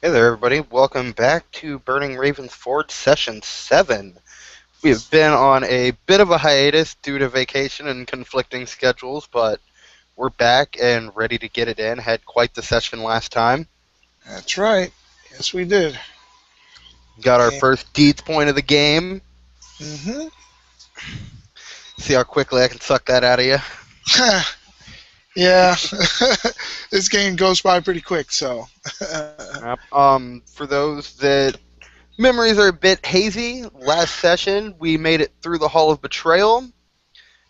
Hey there, everybody. Welcome back to Burning Ravens Fjord Session 7. We have been on a bit of a hiatus due to vacation and conflicting schedules, but we're back and ready to get it in. Had quite the session last time. That's right. Yes, we did. Got our And, first deeds point of the game. hmm See how quickly I can suck that out of you. yeah, this game goes by pretty quick. So, Yep. For those that memories are a bit hazy, last session we made it through the Hall of Betrayal,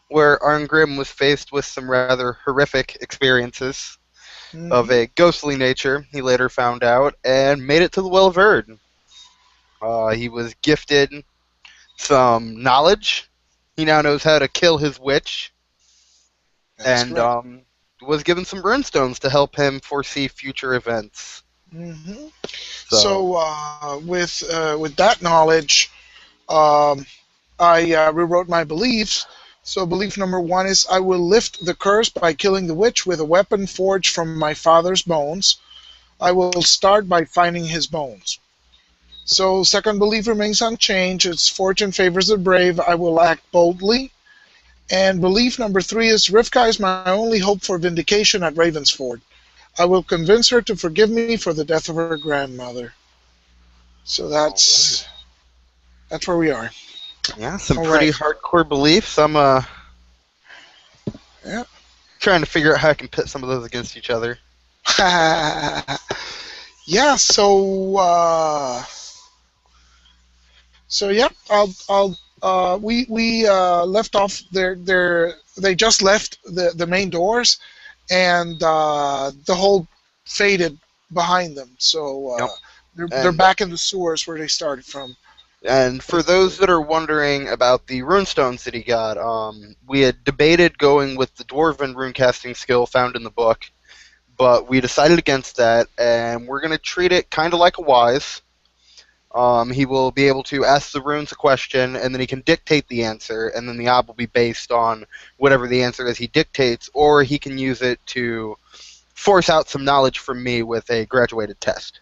where Arngrim was faced with some rather horrific experiences of hmm a ghostly nature, he later found out, and made it to the Well of Erd. He was gifted some knowledge. He now knows how to kill his witch, that's and correct. was given some runestones to help him foresee future events. hmm So, So, with that knowledge, um, I rewrote my beliefs. So, belief number one is I will lift the curse by killing the witch with a weapon forged from my father's bones. I will start by finding his bones. So, second belief remains unchanged. It's fortune favors the brave. I will act boldly. And belief number three is Rivka is my only hope for vindication at Ravensford. I will convince her to forgive me for the death of her grandmother. So all right. that's where we are. Yeah, some All pretty right. hardcore beliefs. I'm Yeah. trying to figure out how I can pit some of those against each other. yeah. So yeah. We left off. They just left the main doors, and the whole faded behind them. So Yep. they're And back in the sewers where they started from, And for those basically. that are wondering about the runestones that he got, we had debated going with the dwarven runecasting skill found in the book, but we decided against that, and we're going to treat it kind of like a wise. He will be able to ask the runes a question, and then he can dictate the answer, and then the ob will be based on whatever the answer is he dictates, or he can use it to force out some knowledge from me with a graduated test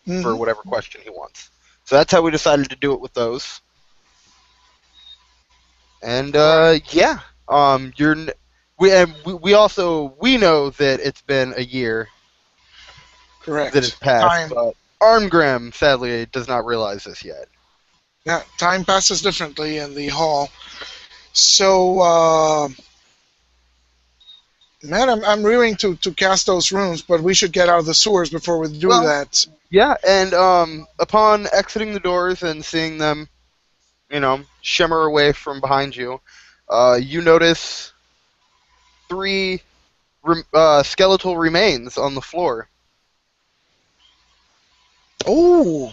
for hmm whatever question he wants. So that's how we decided to do it with those. And All right. yeah, you're we also we know that it's been a year that has Correct. passed, Time. but Armgram sadly does not realize this yet. Yeah. Time passes differently in the hall. So, man, I'm willing to cast those runes, but we should get out of the sewers before we do Well, that. yeah, and upon exiting the doors and seeing them, shimmer away from behind you, you notice three skeletal remains on the floor. Oh,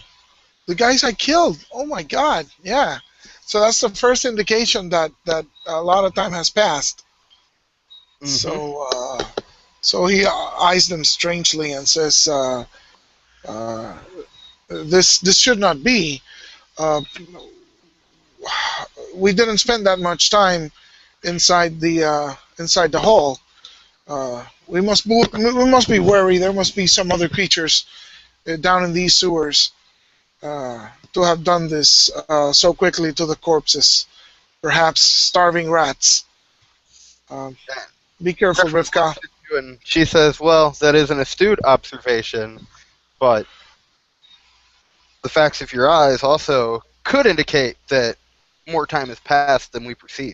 the guys I killed. Oh my God. Yeah. So that's the first indication that a lot of time has passed. Mm-hmm. So, so he eyes them strangely and says, uh, "This should not be. Uh, we didn't spend that much time inside the hall. We must be wary. There must be some other creatures down in these sewers to have done this so quickly to the corpses. Perhaps starving rats. Um, be careful, Griffin Rivka." looks at you and she says, "Well, that is an astute observation, but the facts of your eyes also could indicate that more time has passed than we perceive.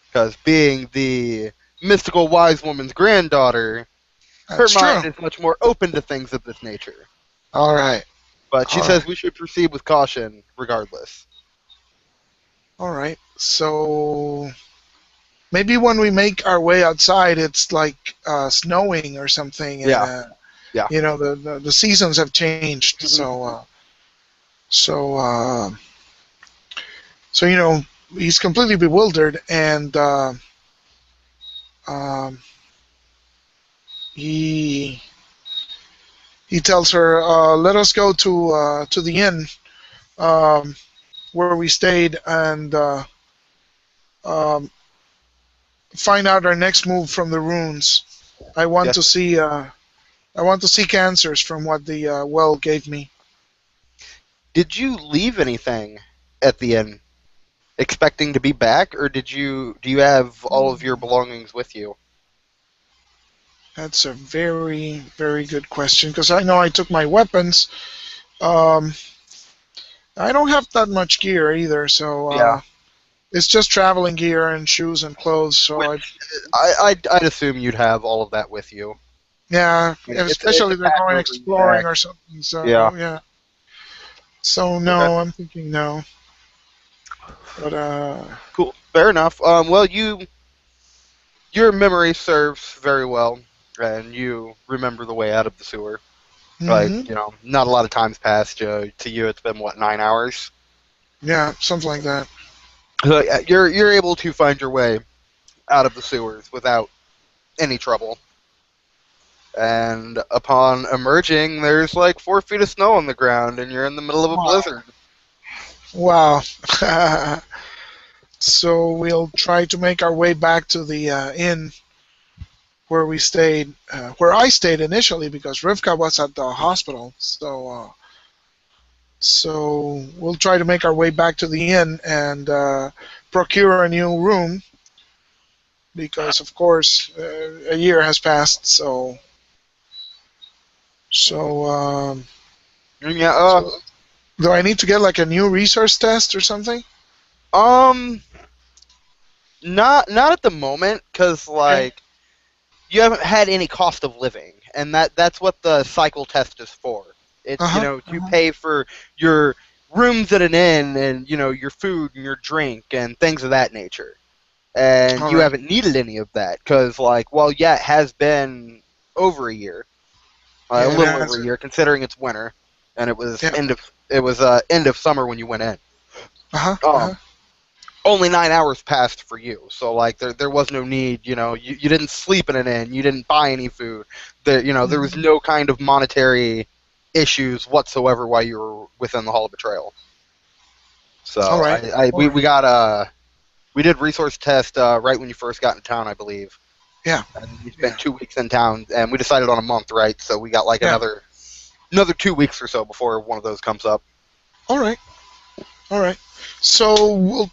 Because being the mystical wise woman's granddaughter, her That's true. mind is much more open to things of this nature. All right. But she All right. says we should proceed with caution regardless." All right. So maybe when we make our way outside, it's like snowing or something, and Yeah, yeah. the seasons have changed. Mhm. So so he's completely bewildered, and um, he he tells her, "Let us go to the inn um, where we stayed and um, find out our next move from the runes. I want Yes. to see. I want to seek answers from what the well gave me. Did you leave anything at the inn, expecting to be back, or do you have all of your belongings with you? That's a very, very good question because I know I took my weapons. Um, I don't have that much gear either, so Yeah. it's just traveling gear and shoes and clothes. So Which I, I'd assume you'd have all of that with you. yeah, It's especially a if they're pack going over your exploring back. or something. Yeah. So yeah. So Okay. no, I'm thinking no. But Cool. Fair enough. Well, your memory serves very well, and you remember the way out of the sewer. Like, hmm not a lot of time's passed. To you, it's been what, 9 hours. yeah, something like that. So yeah, you're able to find your way out of the sewers without any trouble. And upon emerging, there's like 4 feet of snow on the ground, and you're in the middle of a Wow. blizzard. Wow. So we'll try to make our way back to the inn where we stayed, where I stayed initially because Rivka was at the hospital. So we'll try to make our way back to the inn and procure a new room because, of course, a year has passed. So Yeah. so do I need to get like a new resource test or something? Um. Not at the moment, cause Okay. like you haven't had any cost of living, and that's what the cycle test is for. Uh It's huh. to pay for your rooms at an inn, and your food and your drink and things of that nature. And All you right. haven't needed any of that, because like, well, yeah, it has been over a year, a Yeah, it little has. over a year, considering it's winter, and it was Yeah. end of summer when you went in. Uh huh. Uh huh. Um, only 9 hours passed for you, so like there was no need. You didn't sleep in an inn, you didn't buy any food. There was hmm no kind of monetary issues whatsoever while you were within the Hall of Betrayal. All So right. All we right. got we did resource test right when you first got into town, I believe, Yeah. and you spent Yeah. 2 weeks in town, and we decided on a month, right? So we got like Yeah. another 2 weeks or so before one of those comes up. All right. All right. So we'll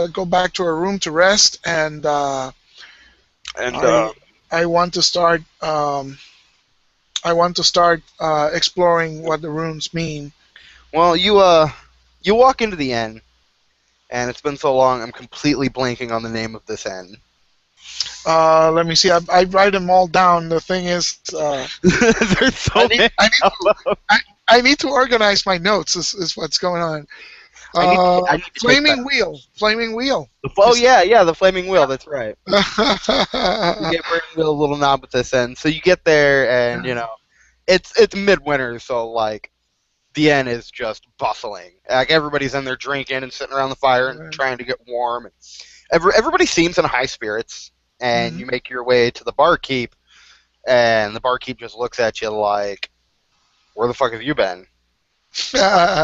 go back to our room to rest, and And I I want to start exploring what the runes mean. well, you walk into the inn, and it's been so long, I'm completely blanking on the name of this inn. Let me see. I write them all down. The thing is, There's I so need many I need of to them. I need to organize my notes. Is what's going on. I need to take better Flaming wheel. notes. Flaming wheel. Oh You said. yeah, yeah, the flaming wheel. That's right. You Yeah. get Flaming Wheel a little knob with this end. So you get there, and it's midwinter, so like the inn is just bustling. Like everybody's in there drinking and sitting around the fire and trying to get warm. And everybody seems in high spirits. And Mhm. you make your way to the barkeep, and the barkeep just looks at you like, "Where the fuck have you been?"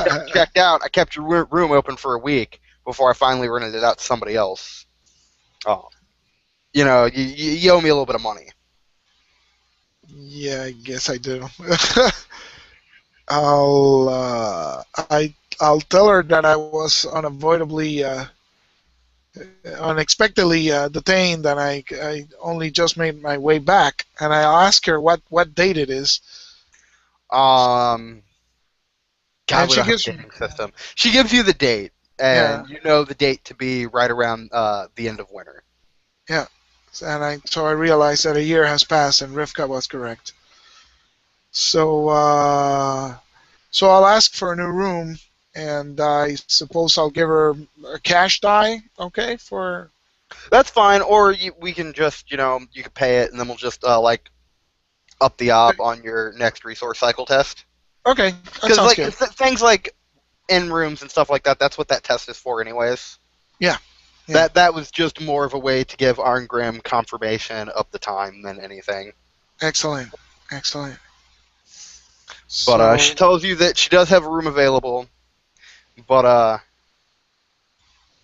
Like, checked out. I kept your room open for a week before I finally rented it out to somebody else. Oh, you owe me a little bit of money. Yeah, I guess I do. I'll I'll tell her that I was unexpectedly detained, and I only just made my way back, and I'll ask her what date it is, Um, God, and we she don't have gives a me dating system. She gives you the date, yeah and you know the date to be right around the end of winter. yeah, and I realized that a year has passed, and Rivka was correct. So so I'll ask for a new room, and I suppose I'll give her a cash die, okay, for That's fine, or we can just, you can pay it, and then we'll just like up the op on your next resource cycle test. okay, that Because sounds like good. things like in rooms and stuff like that, that's what that test is for, anyways. Yeah, yeah, That was just more of a way to give Arngrim confirmation of the time than anything. excellent, excellent. But she So tells you that she does have a room available, but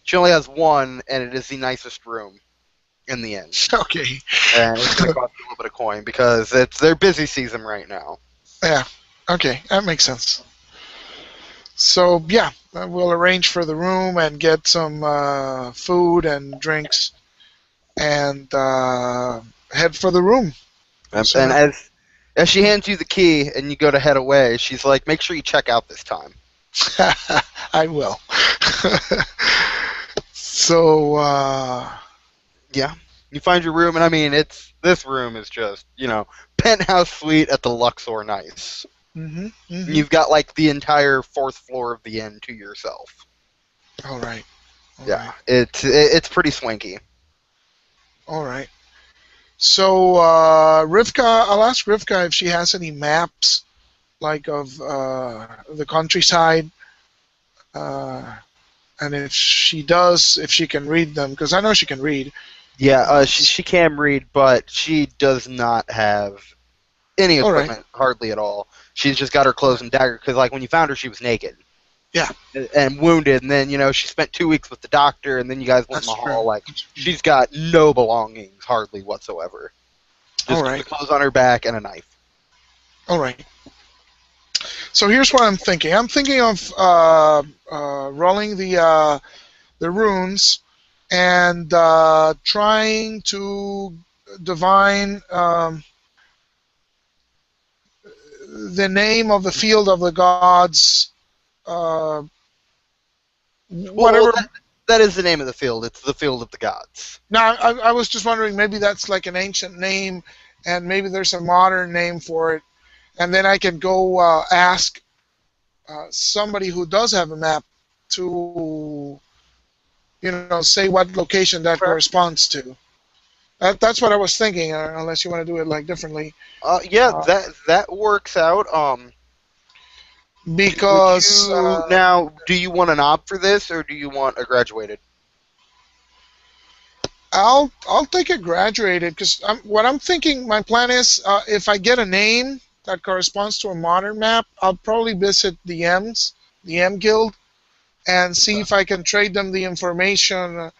she only has one, and it is the nicest room in the inn. okay, And it's going to cost you little bit of coin because it's their busy season right now. Yeah. Okay, that makes sense. So yeah, we'll arrange for the room and get some food and drinks and head for the room as soon And as. as she hands you the key and you go to head away, she's like, "Make sure you check out this time." I will. So Yeah. You find your room, and I mean, it's this room is just penthouse suite at the Luxor Nice. hmm hmm You've got like the entire fourth floor of the inn to yourself. all right, all Yeah, right, it's pretty swanky. all right. So Rivka, I'll ask Rivka if she has any maps like of the countryside, uh, and if she does, if she can read them, because I know she can read. Yeah, Uh, she can read, but she does not have any all right, equipment hardly at all. She's just got her all clothes right. and dagger because like when you found her, she was naked Yeah, and wounded, and then she spent 2 weeks with the doctor, and then you guys went in that's the true. hall. Like That's true. she's got no belongings hardly whatsoever. All Just the right, clothes on her back and a knife. all right. So here's what I'm thinking. I'm thinking of rolling the runes and trying to divine the name of the field of the gods. Uh, Well, whatever. that is the name of the field. It's the field of the gods. Now, I was just wondering, maybe that's like an ancient name, and maybe there's a modern name for it, and then I can go ask somebody who does have a map to, say what location that Okay. corresponds to. That's what I was thinking. Unless you want to do it like differently, Yeah, uh, that works out. Would because you now? Do you want an op for this, or do you want a graduated? I'll take it graduated because what I'm thinking. My plan is if I get a name that corresponds to a modern map, I'll probably visit the M Guild, and see if I can trade them the information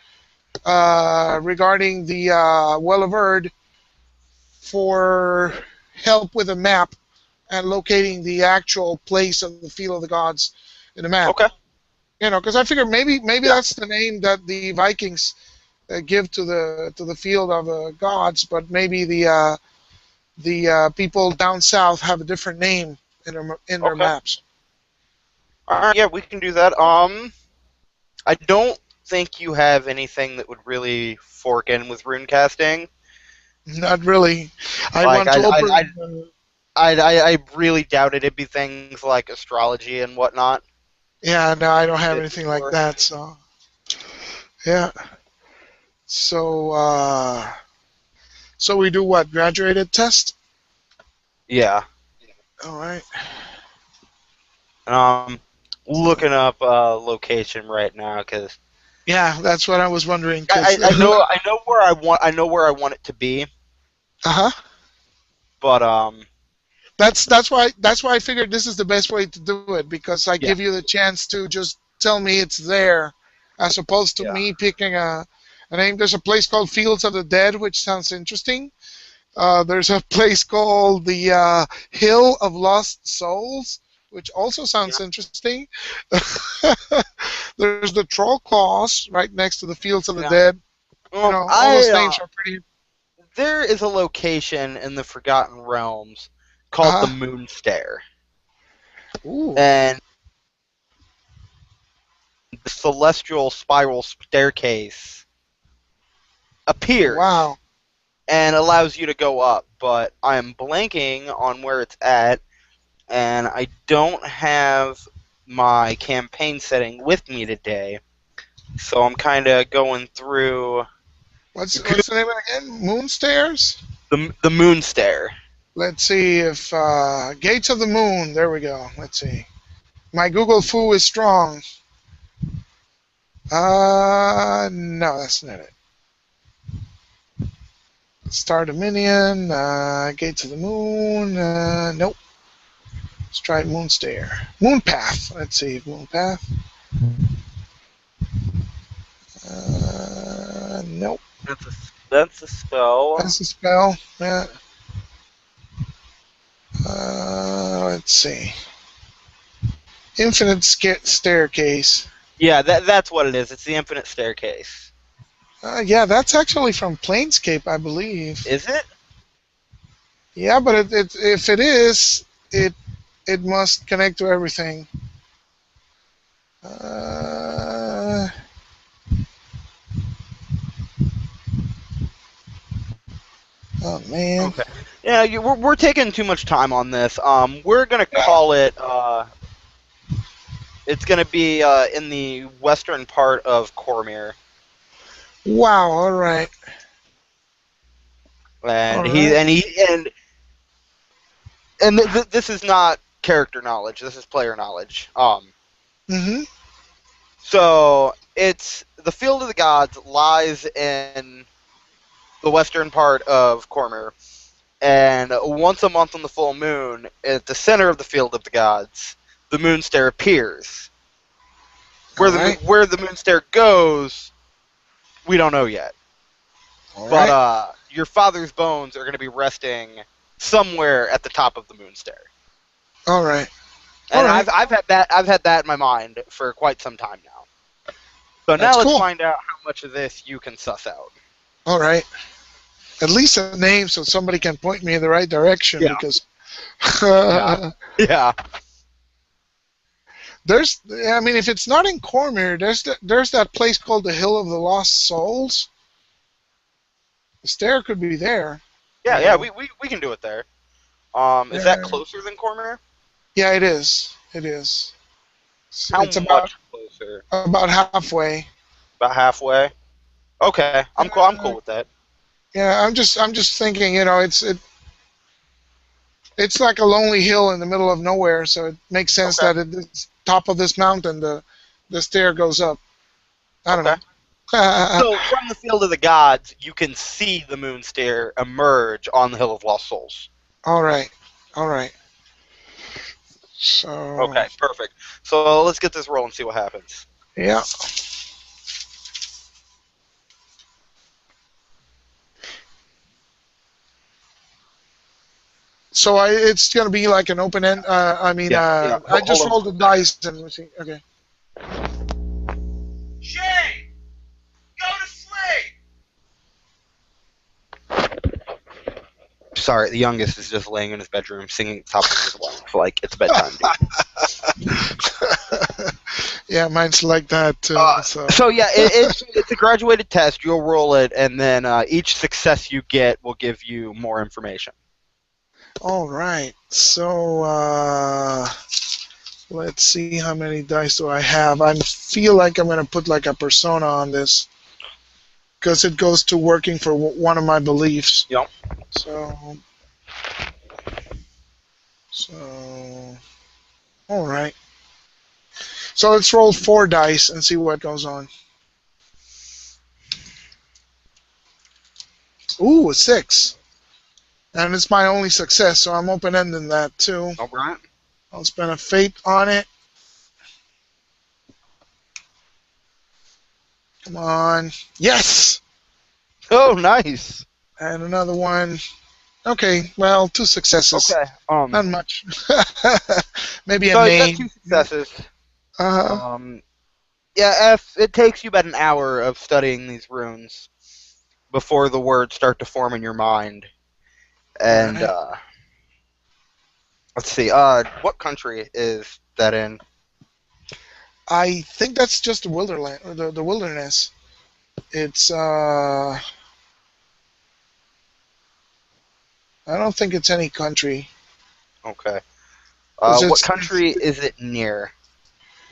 regarding the Well of Erd for help with a map and locating the actual place of the Field of the Gods in the map. Okay. Because I figure maybe Yeah. that's the name that the Vikings give to the Field of the Gods, but maybe the people down south have a different name in their Okay. maps. All right. Yeah, we can do that. I don't think you have anything that would really fork in with rune casting. Not really. I Like want to open. I really doubt it'd be things like astrology and whatnot. Yeah, no, I don't have It anything would like work. that. So yeah. So so we do what? Graduated test. Yeah. All right. Um, looking up location right now because Yeah, that's what I was wondering. Cause I know where I want it to be, uh huh. but That's why I figured this is the best way to do it because I yeah, give you the chance to just tell me it's there, as opposed to yeah, me picking a name. There's a place called Fields of the Dead, which sounds interesting. There's a place called the Hill of Lost Souls, which also yeah. sounds interesting. There's the Troll Claws right next to the Fields of the Yeah. Dead. All I those names are pretty. there is a location in the Forgotten Realms called the Uh Moon Stair, Ooh, and the celestial spiral staircase appears wow. and allows you to go up. But I'm blanking on where it's at, and I don't have my campaign setting with me today, so I'm kind of going through What's the name of it again? Moon Stairs. the Moon Stair. Let's see if Gates of the Moon. There we go. Let's see. My Google foo is strong. No, that's not it. Star Dominion, Gates of the Moon. Nope. Let's try Moon Stair. Moon Path. Let's see. Moon Path. Nope. That's a spell. That's a spell. Yeah. Let's see. Infinite staircase. Yeah, that's what it is. It's the infinite staircase. Yeah, that's actually from Planescape, I believe. Is it? Yeah, but if it is, it it must connect to everything. Uh, oh man. Okay. Yeah, we're taking too much time on this. We're gonna call it. It's gonna be in the western part of Cormyr, Wow. All right. and All right. this is not character knowledge. This is player knowledge. Mhm. So it's the Field of the Gods lies in the western part of Cormyr, and once a month on the full moon, at the center of the Field of the Gods, the Moonstare appears. All right. Where the Moonstare goes, we don't know yet. All But right. your father's bones are going to be resting somewhere at the top of the Moonstare, All right. All and right. I've had that in my mind for quite some time now. So now That's let's cool. find out how much of this you can suss out. All right. At least a name so somebody can point me in the right direction Yeah, because yeah, yeah. there's. I mean, if it's not in Cormyr, there's that place called the Hill of the Lost Souls. The stair could be there. Yeah, yeah, Uh, we can do it there. Is that uh, closer than Cormyr? yeah, it is. It is. How It's about much closer? halfway. About halfway. Okay, I'm cool. I'm Uh, cool with that. yeah, I'm just thinking. It's like a lonely hill in the middle of nowhere, so it makes sense Okay, that at the top of this mountain, the stair goes up. I don't okay. know. So from the Field of the Gods, you can see the Moonstare emerge on the Hill of Lost Souls. All right. All right. So, Okay, perfect. So let's get this roll and see what happens. yeah. So it's going to be like an open end. I mean, Yeah, yeah. I Hold just on rolled the one second. dice and we'll see. Okay. Shay, go to sleep. Sorry, the youngest is just laying in his bedroom singing at the top of his lungs like it's bedtime, dude. Yeah, mine's like that too. So, So yeah, it's a graduated test. You'll roll it, and then each success you get will give you more information. all right. So, let's see how many dice do I have. I feel like I'm going to put like a persona on this because it goes to working for one of my beliefs. Yep. So, so, all right. So let's roll 4 dice and see what goes on. Ooh, a 6. And it's my only success, so I'm open-ending that too. All right. I'll spend a fate on it. Come on. Yes! Oh, nice. And another one. Okay, well, 2 successes. Okay. Not much. Maybe a So you got name. 2 successes. Uh, Yeah, it takes you about an hour of studying these runes before the words start to form in your mind. And Alright. let's see. What country is that in? I think that's just the wilderness. Or the wilderness. It's I don't think it's any country. Okay. 'Cause What it's country is it near?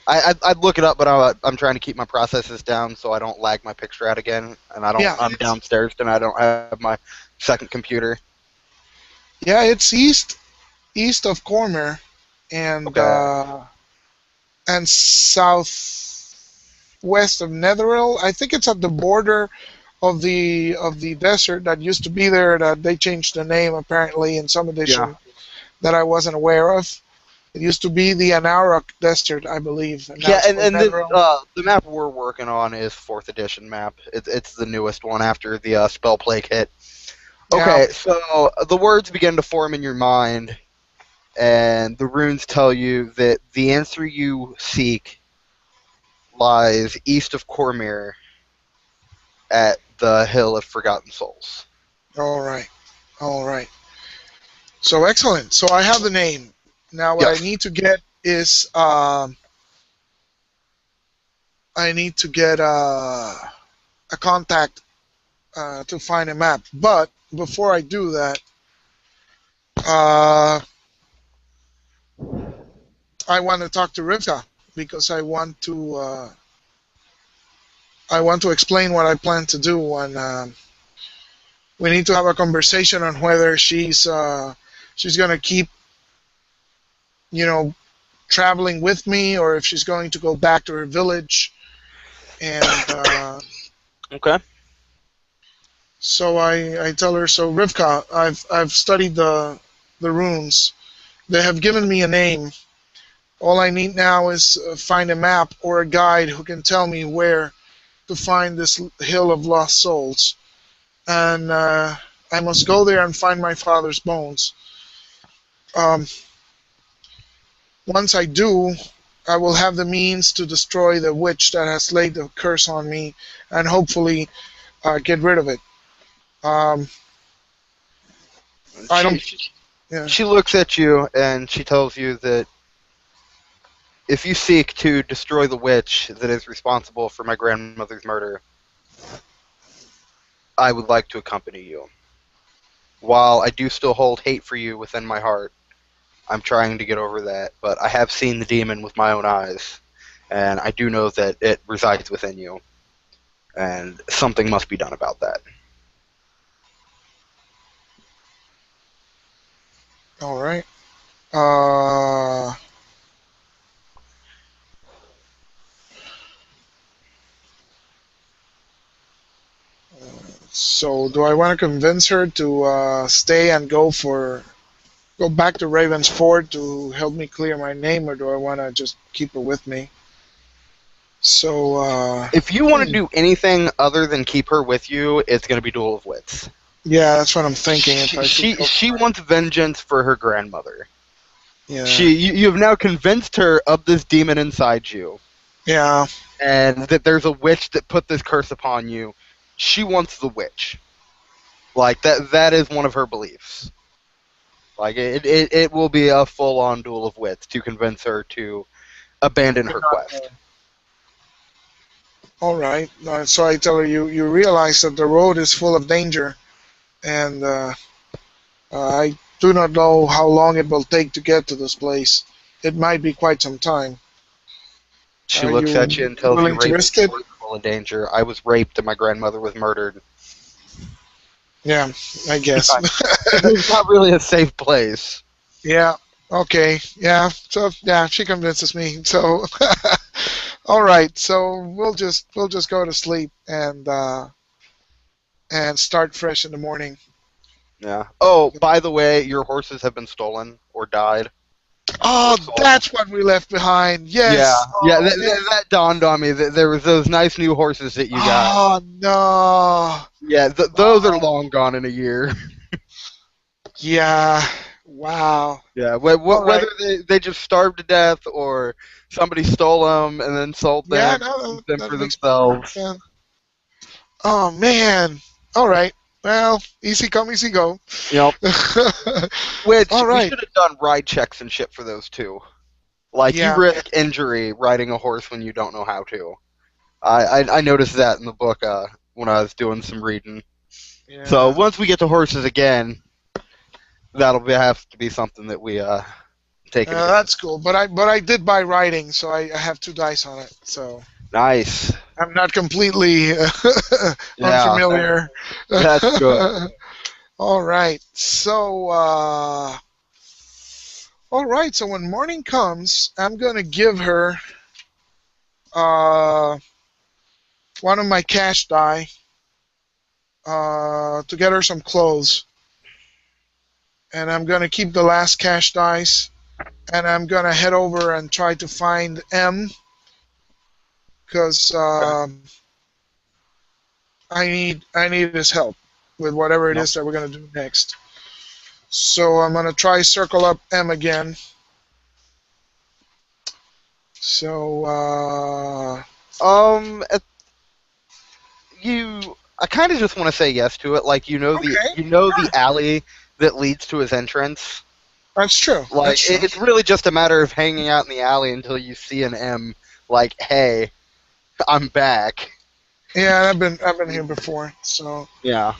I'd look it up, but I'm trying to keep my processes down so I don't lag my picture out again, and yeah, I'm downstairs and I don't have my second computer. yeah, it's east of Cormyr and Okay. southwest of Netheril. I think it's at the border of the desert that used to be there that they changed the name apparently in some Yeah. edition that I wasn't aware of. It used to be the Anauroch Desert, I believe, and now Yeah, it's called and this Netheril. the map we're working on is fourth edition map. It's the newest one after the spell plague hit. Yeah, Okay, so the words begin to form in your mind, and the runes tell you that the answer you seek lies east of Cormyr at the Hill of Forgotten Souls. All right. All right. So excellent. So I have the name. Now what I Yes. need to get is I need to get a contact to find a map. But before I do that, uh, I want to talk to Rivka because I want to explain what I plan to do, and we need to have a conversation on whether she's going to keep, you know, traveling with me, or if she's going to go back to her village. And Okay. so I tell her, so Rivka, I've studied the runes. They have given me a name. All I need now is find a map or a guide who can tell me where to find this hill of lost souls. And I must go there and find my father's bones. Um, Once I do, I will have the means to destroy the witch that has laid the curse on me, and hopefully get rid of it. Um, I She, don't. she Yeah. she looks at you and she tells you that if you seek to destroy the witch that is responsible for my grandmother's murder, I would like to accompany you. While I do still hold hate for you within my heart, I'm trying to get over that, but I have seen the demon with my own eyes, and I do know that it resides within you, and something must be done about that. All right. Uh, so do I want to convince her to stay and go back to Raven's Ford to help me clear my name, or do I want to just keep her with me? So If you want to do anything other than keep her with you, it's going to be Duel of Wits. yeah, that's what I'm thinking. If She, I could she, go she for it. wants vengeance for her grandmother. Yeah. You have now convinced her of this demon inside you, Yeah. and that there's a witch that put this curse upon you. She wants the witch. Like that is one of her beliefs. Like it will be a full on duel of wits to convince her to abandon her quest. All right. So I tell her, you realize that the road is full of danger, and I do not know how long it will take to get to this place. It might be quite some time. She Are looks at you you and tells you willing to Raven's risk it? Forge is full of danger. I was raped and my grandmother was murdered. Yeah, I guess. It's not really a safe place. Yeah. Okay. Yeah. So yeah, she convinces me. So all right. So we'll just go to sleep and start fresh in the morning. Yeah. Oh, by the way, your horses have been stolen or died or Oh, sold. that's what we left behind. Yeah, Yes. yeah. Oh man. That dawned on me that there was those nice new horses that you got. Oh no. Yeah, those are long gone in a year. Yeah. Wow. Yeah, All whether right. they just starved to death or somebody stole them and then sold Yeah. them, No, used them that for makes perfect themselves. sense. Oh man. All right. Well, easy come, easy go. You know, which All we right. should have done ride checks and shit for those too. Like you Yeah. risk injury riding a horse when you don't know how to. I noticed that in the book when I was doing some reading. So Yeah. once we get to horses again, have to be something that we take into That's consideration. cool. But I did buy writing, so I have 2 dice on it. So Nice. I'm not completely Yeah, unfamiliar. that's good. All right. So all right. So when morning comes, I'm gonna give her uh, one of my cash die to get her some clothes, and I'm gonna keep the last cash dice, and I'm gonna head over and try to find M because Okay. I need his help with whatever it Yep. is that we're gonna do next. So I'm gonna try circle up M again. So At I kind of just want to say yes to it. Like okay, the sure. alley that leads to his entrance. That's true. Like That's true. it's really just a matter of hanging out in the alley until you see an M. Like, hey, I'm back. Yeah, I've been here before. So Yeah.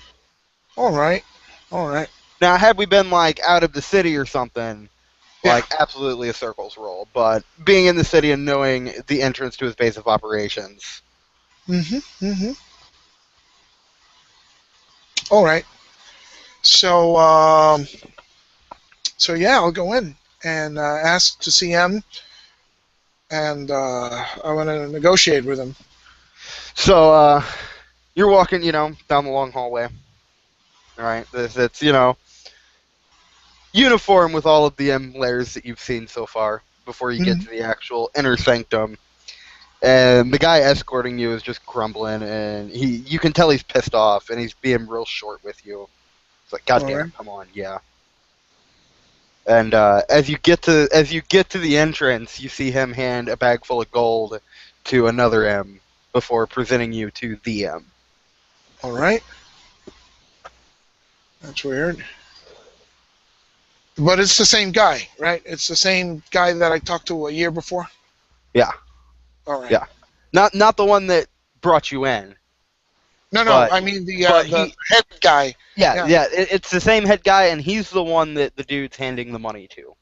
all right, all right. Now, had we been like out of the city or something, Yeah. like absolutely a circles roll. But being in the city and knowing the entrance to his base of operations. Mhm. Mhm. All right. So so yeah, I'll go in and ask to see M, and I want to negotiate with him. So you're walking, down the long hallway. All right, it's uniform with all of the M layers that you've seen so far before you get Mhm. to the actual inner sanctum. And the guy escorting you is just grumbling, and you can tell he's pissed off, and he's being real short with you. It's like, God All damn right. it, come on, yeah. And as you get to the entrance, you see him hand a bag full of gold to another M before presenting you to the M. All right. That's weird. But it's the same guy, right? It's the same guy that I talked to a year before. Yeah, All right. yeah. Not the one that brought you in, No, no. but I mean but the he head guy. yeah Yeah. yeah it's the same head guy, and he's the one that the dude's handing the money to,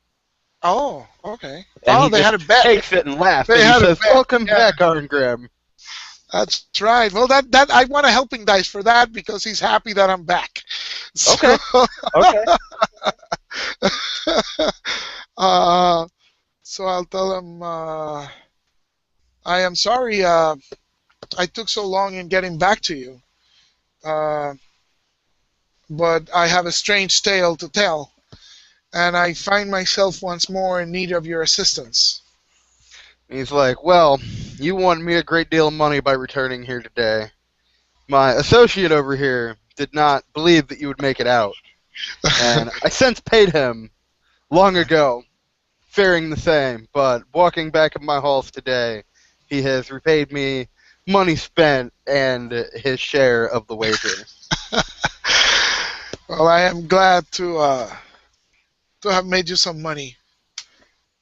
Oh, okay. and Oh, he they just had a bet. takes it and laughs, They and he had a says, bet. "Welcome Yeah, back, Arngrim." that's right. Well, that I want a helping dice for that because he's happy that I'm back. So, Okay, okay. uh, so I'll tell him I am sorry I took so long in getting back to you, uh, but I have a strange tale to tell, and I find myself once more in need of your assistance. And he's like, "Well, you won me a great deal of money by returning here today. My associate over here did not believe that you would make it out, and I since paid him long ago, faring the same. But walking back in my halls today, he has repaid me money spent and his share of the wager." Well, I am glad to have made you some money.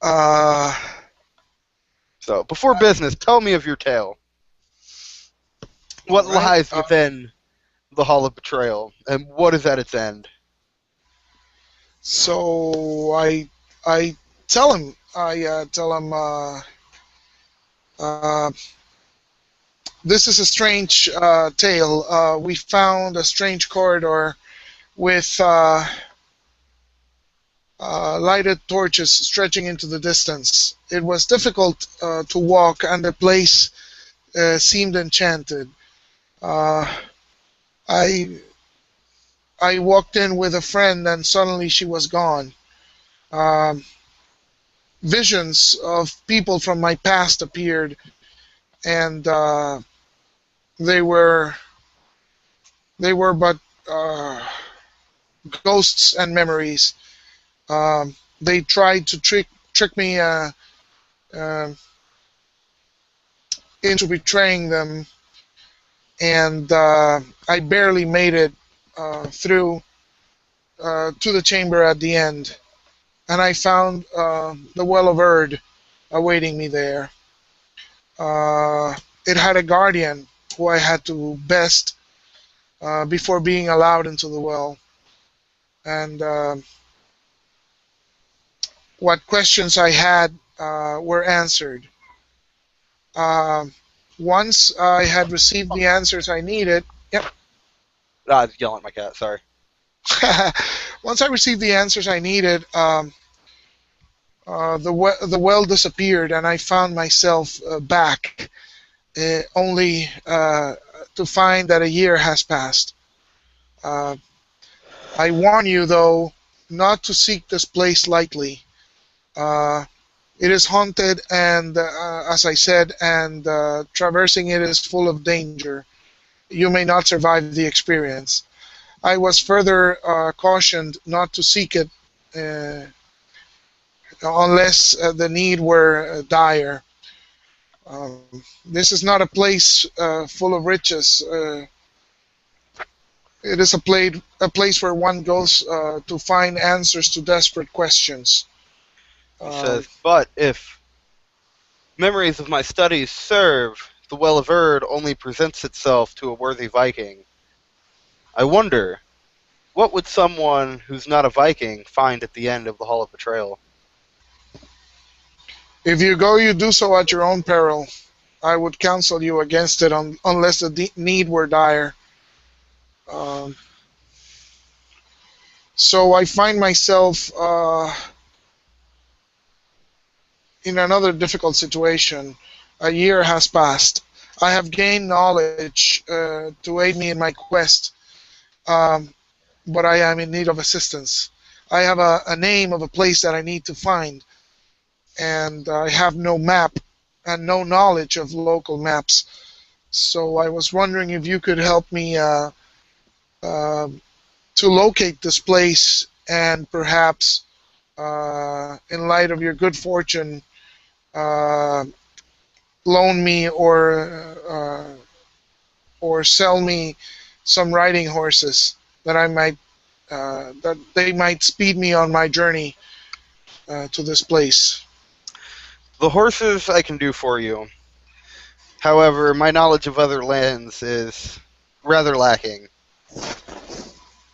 Uh, So, before business, tell me of your tale. all What right. lies within the Hall of Betrayal, and what is at its end? So I tell him I tell him uh, this is a strange tale. We found a strange corridor with lighted torches stretching into the distance. It was difficult to walk, and the place seemed enchanted. Uh, I I walked in with a friend, and suddenly she was gone. Um, Visions of people from my past appeared, and they were they were but uh, ghosts and memories. They tried to trick me uh, into betraying them, and I barely made it through to the chamber at the end. And I found the Well of Erd awaiting me there. Uh, it had a guardian who I had to best before being allowed into the well. And what questions I had were answered. Um, Once I had received the answers I needed, yep. Ah, I was yelling at my cat, sorry. Once I received the answers I needed, the well disappeared, and I found myself back, only to find that a year has passed. Uh, I warn you, though, not to seek this place lightly. Uh, it is haunted, and as I said, and traversing it is full of danger. You may not survive the experience. I was further cautioned not to seek it uh, unless the need were dire. This is not a place full of riches. It is a place where one goes to find answers to desperate questions. He Um, says, but if memories of my studies serve, the Well of Erd only presents itself to a worthy Viking. I wonder, what would someone who's not a Viking find at the end of the Hall of Betrayal? if you go, you do so at your own peril. I would counsel you against it unless the need were dire. Um, so I find myself in another difficult situation. A year has passed. I have gained knowledge to aid me in my quest, um, but I am in need of assistance. I have a name of a place that I need to find, and I have no map and no knowledge of local maps. So I was wondering if you could help me uh, to locate this place and perhaps, in light of your good fortune, uh, loan me or sell me some riding horses that I might that they might speed me on my journey to this place. The horses I can do for you. However, my knowledge of other lands is rather lacking.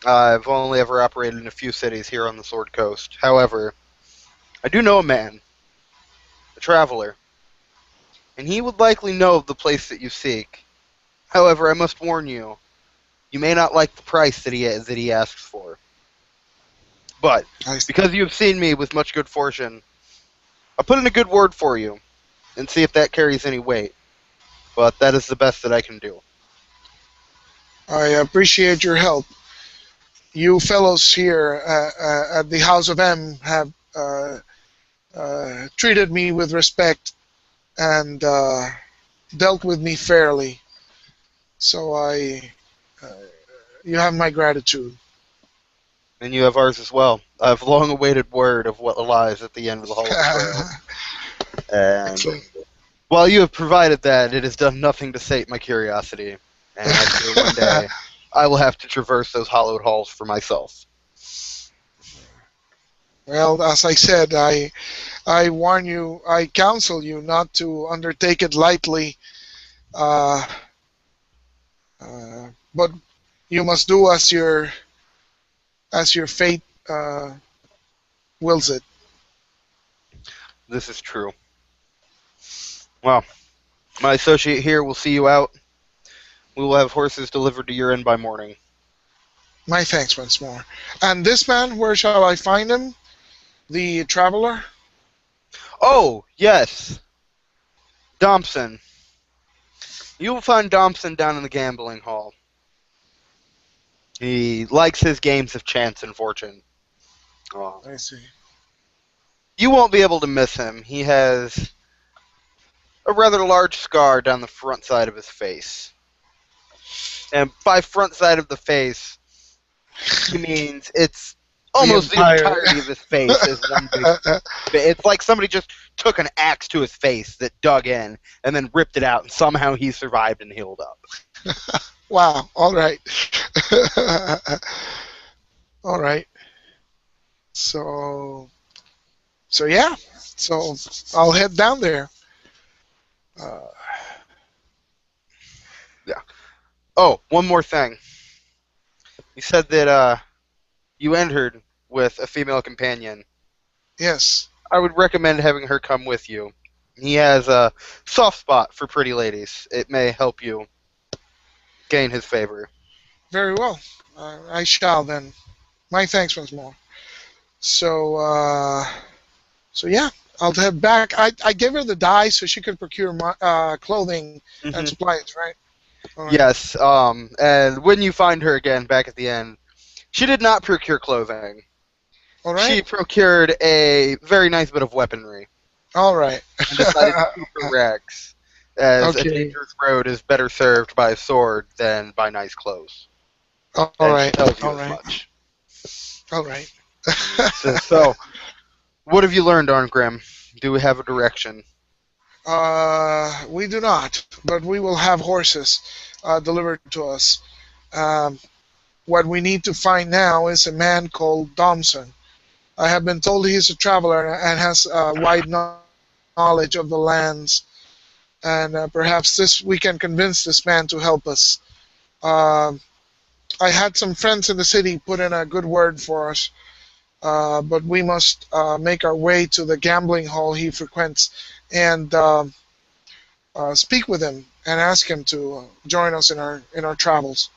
I've only ever operated in a few cities here on the Sword Coast. However, I do know a man, a traveler, and he would likely know of the place that you seek. However, I must warn you, you may not like the price that he asks for. But I, because you have seen me with much good fortune, I'll put in a good word for you and see if that carries any weight. But that is the best that I can do. I appreciate your help. You fellows here at the House of M have treated me with respect and dealt with me fairly. So uh, you have my gratitude. And you have ours as well. I've long awaited word of what lies at the end of the Hall of Betrayal. And Excellent. while you have provided that, it has done nothing to sate my curiosity. And I fear one day I will have to traverse those hollowed halls for myself. Well, as I said, I warn you, I counsel you not to undertake it lightly. Uh, but you must do as your fate wills it. This is true. Well, my associate here will see you out. We will have horses delivered to your inn by morning. My thanks once more. And this man, where shall I find him? The traveler? Oh, yes, Thompson. You will find Thompson down in the gambling hall. He likes his games of chance and fortune. Oh. I see. You won't be able to miss him. He has a rather large scar down the front side of his face. And by front side of the face, he means it's The almost the entire. entirety of his face is one big. It's like somebody just took an axe to his face that dug in and then ripped it out, and somehow he survived and healed up. Wow. All right. All right. So, so yeah. So I'll head down there. Uh, Yeah. Oh, one more thing. You said that you entered with a female companion. yes. I would recommend having her come with you. He has a soft spot for pretty ladies. It may help you gain his favor. Very well. I shall then. My thanks once more. So, so yeah, I'll head back. I gave her the dye so she could procure my, clothing and Hmm. supplies, right? All right. Yes, and when you find her again back at the end, she did not procure clothing. All right. She procured a very nice bit of weaponry All right. and decided to keep her rags, as a Okay. dangerous road is better served by a sword than by nice clothes. All and she right. tells you All as right. much. All right. So, what have you learned, Arngrim? Do we have a direction? We do not, but we will have horses delivered to us. Um, what we need to find now is a man called Domson. I have been told he is a traveler and has wide knowledge of the lands, and perhaps this we can convince this man to help us. Um I had some friends in the city put in a good word for us, but we must make our way to the gambling hall he frequents and speak with him and ask him to join us in our travels.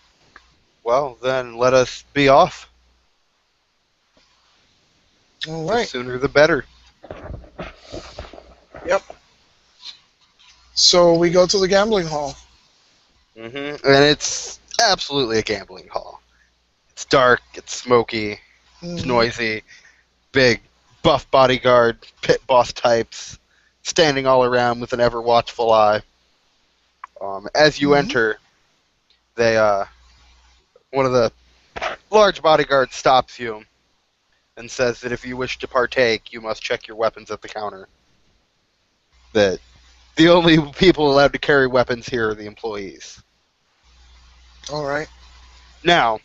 Well, then let us be off. All The right. sooner the better. Yep. So we go to the gambling hall. And it's absolutely a gambling hall. It's dark, it's smoky, it's Hmm. noisy, big, buff bodyguard, pit boss types, standing all around with an ever watchful eye. As you Hmm. enter, they one of the large bodyguards stops you and says that if you wish to partake, you must check your weapons at the counter. That the only people allowed to carry weapons here are the employees. All right. Now,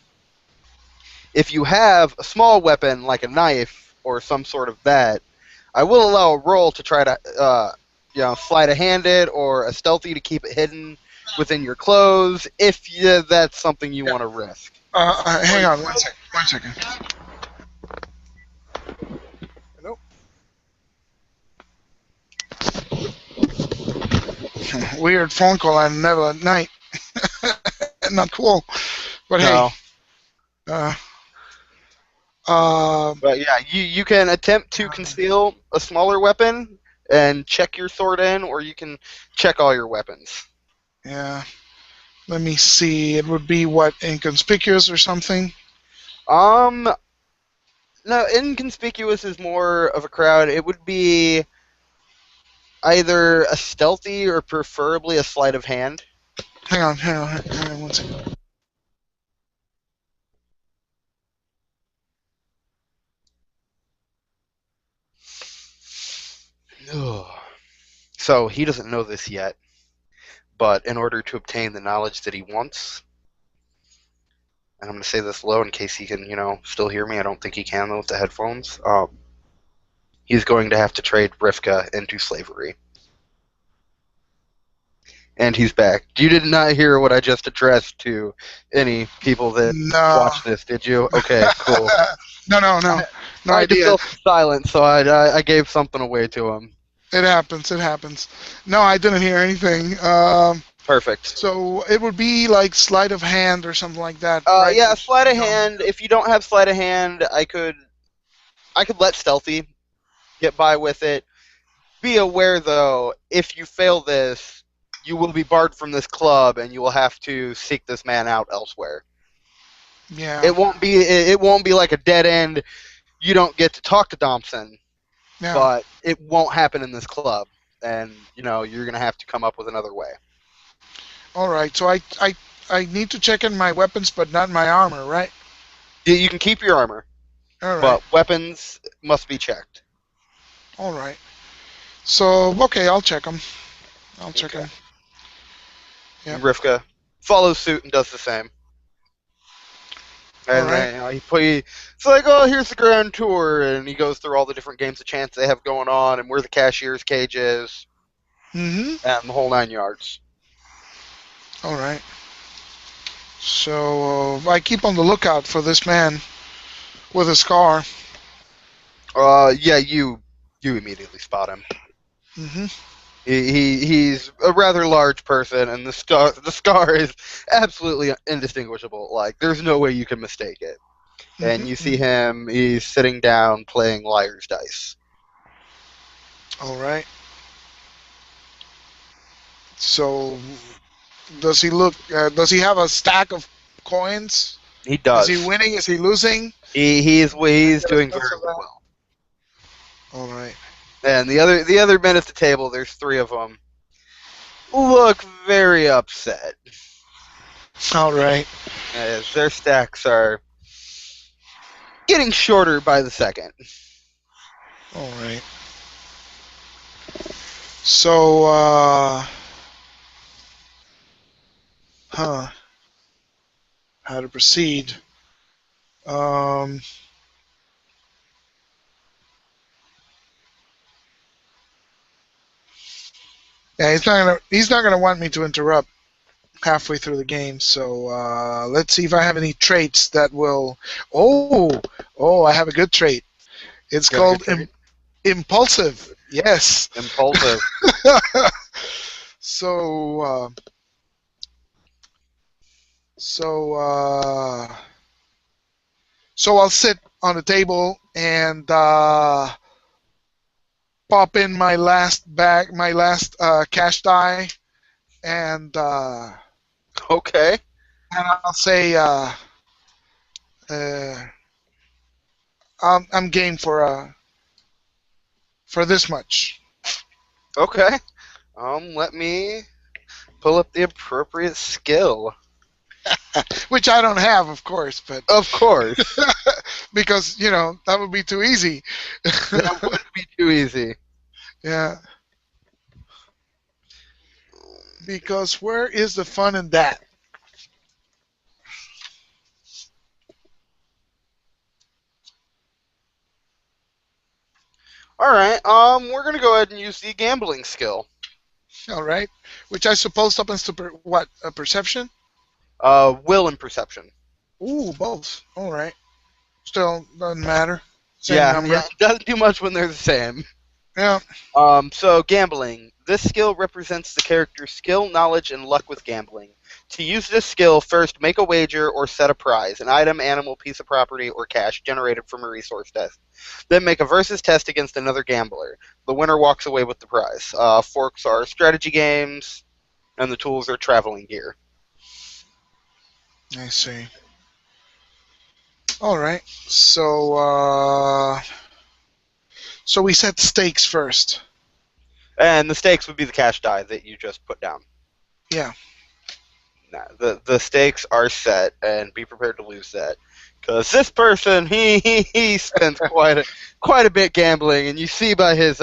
if you have a small weapon like a knife or some sort of that, I will allow a roll to try to, sleight of hand it or a stealthy to keep it hidden within your clothes if that's something you Yeah. want to risk. Or Hang you on can one roll. second. 1 second. Nope. Weird phone call at the middle of the night. Not cool. But hey, No, uh, uh, but yeah, you can attempt to conceal a smaller weapon and check your sword in, or you can check all your weapons. yeah. Let me see. It would be what, inconspicuous or something? Um, no, inconspicuous is more of a crowd. It would be either a stealthy or preferably a sleight of hand. Hang on 1 second. Ugh. So he doesn't know this yet, but in order to obtain the knowledge that he wants, and I'm going to say this low in case he can, still hear me. I don't think he can though with the headphones. He's going to have to trade Rivka into slavery, and he's back. You did not hear what I just addressed to any people that No. watch this, did you? Okay, cool. No. No I had to idea. fill some silence, so I gave something away to him. It happens. It happens. No, I didn't hear anything. Perfect. So it would be like sleight of hand or something like that, right? Yeah, Which sleight we of don't hand. If you don't have sleight of hand, I could let stealthy get by with it. Be aware though, if you fail this, you will be barred from this club, and you will have to seek this man out elsewhere. have. Yeah. It won't be like a dead end. You don't get to talk to Thompson, Yeah. but it won't happen in this club, and you're gonna have to come up with another way. All right. So I need to check in my weapons, but not my armor, right? You can keep your armor, All right. but weapons must be checked. All right. So okay, I'll check them. I'll check Okay. them. Yep. And Rivka follows suit and does the same. All And right. then it's like, oh, here's the grand tour, and he goes through all the different games of chance they have going on, and where the cashier's cage is, Mm-hmm. and the whole 9 yards. All right. So I keep on the lookout for this man with a scar. Yeah, you immediately spot him. Mm-hmm. He's a rather large person, and the scar is absolutely indistinguishable. Like, there's no way you can mistake it. And Mm-hmm. you see Mm-hmm. him; he's sitting down playing liar's dice. All right. So does he look? Does he have a stack of coins? He Is he does. winning? Is he losing? Can I He's get a doing sense very of that? well. All right. And the other men at the table, there's three of them, look very upset. All right. as their stacks are getting shorter by the second. All right. So, huh? How to proceed? Um, yeah, he's not gonna want me to interrupt halfway through the game. So let's see if I have any traits that will. Oh, I have a good trait. It's Got a good called trade. impulsive. Yes. Impulsive. so, so, so I'll sit on the table and pop in my last cash die, and Okay. I'll say uh, I'm game for this much, Okay. Let me pull up the appropriate skill. which I don't have, of course, but Of course. because that would be too easy. That would be too easy. Yeah, because where is the fun in that? Alright, we're gonna go ahead and use the gambling skill. All right, which I suppose happens to what, a perception? Will and perception. Ooh, both. All right, still doesn't matter. Same Yeah, number. it doesn't do much when they're the same. Yeah. So gambling. This skill represents the character's skill, knowledge, and luck with gambling. To use this skill, first make a wager or set a prize, an item, animal, piece of property, or cash generated from a resource test. Then make a versus test against another gambler. The winner walks away with the prize. Forks are strategy games, and the tools are traveling gear. I see. All right. So we set stakes first. And the stakes would be the cash die that you just put down. Yeah. Nah, the stakes are set, and be prepared to lose that, because this person he spends quite a bit gambling, and you see by his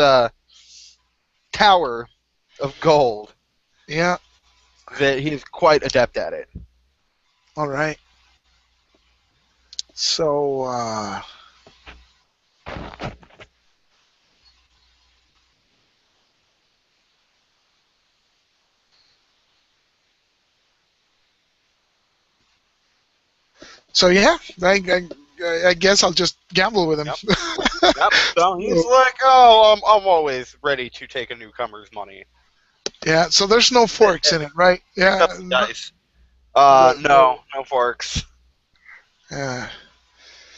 tower of gold Yeah. that he's quite adept at it. All right. So yeah, I guess I'll just gamble with him. Yep. Yep. So he's like, oh, I'm always ready to take a newcomer's money. Yeah. So there's no forks in it, right? Pick Yeah. up the dice. The No forks. yeah.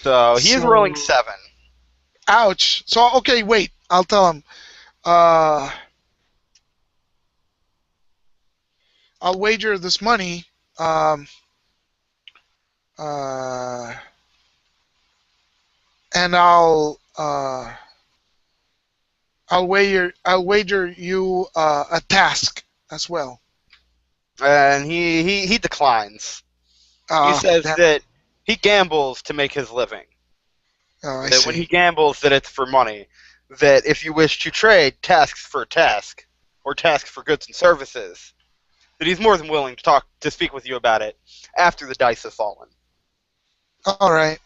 So he is rolling So 7. ouch. So okay, wait. I'll tell him. Uh, I'll wager this money. Um, uh, and I'll wager you a task as well. And he declines. He says Damn. that he gambles to make his living. Oh, I That when he see. gambles, that it's for money. That if you wish to trade tasks for a task, or tasks for goods and services, that he's more than willing to speak with you about it after the dice have fallen. All right.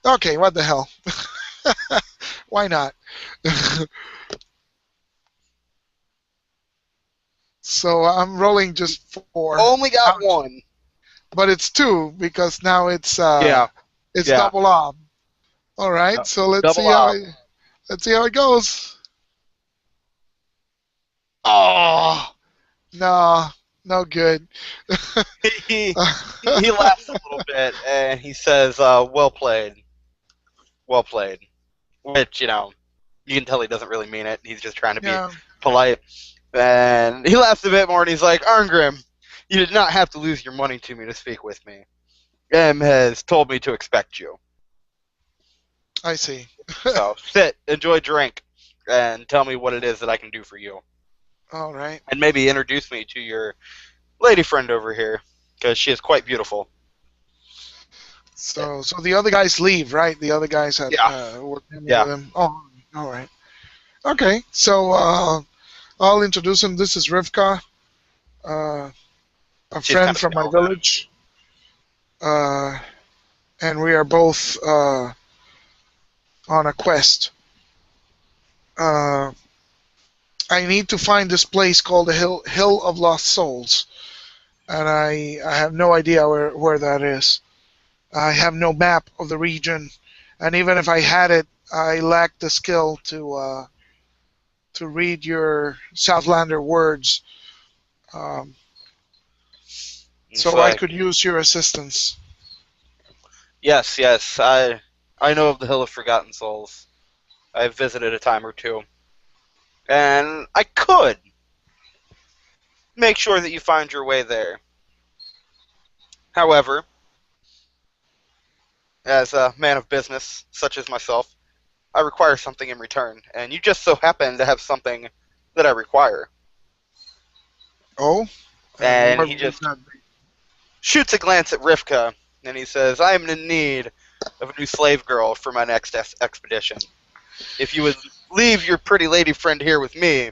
Okay. What the hell? Why not? So I'm rolling just 4, Only got one. but it's 2 because now Yeah, it's yeah. double up. All right. Yep. So let's see Double how up. it goes. Oh no, no good. he he laughs a little bit and he says, "Well played, well played." Which you can tell he doesn't really mean it. He's just trying to be Yeah, polite. And he laughs a bit more and he's like, "Arngrim, you did not have to lose your money to me to speak with me. M has told me to expect you. I see. So sit, enjoy drink, and tell me what it is that I can do for you. All right. And maybe introduce me to your lady friend over here." because she is quite beautiful. So the other guys leave, right? The other guys had Yeah, were dealing yeah, with him. Oh, all right. Okay. So I'll introduce him. This is Rivka, uh, a she's kind friend of from my small. village, uh, and we are both on a quest. Uh, I need to find this place called the Hill of Lost Souls, and I have no idea where that is. I have no map of the region, and even if I had it, I lack the skill to read your Southlander words. Um, It's so I like, could use your assistance. yes, yes, I know of the Hill of Forgotten Souls. I've visited a time or two, and I could make sure that you find your way there. However, as a man of business such as myself, I require something in return, and you just so happen to have something that I require. Oh, and And what he would just that be? shoots a glance at Rivka, and he says, I am in need of a new slave girl for my next expedition. If you would leave your pretty lady friend here with me,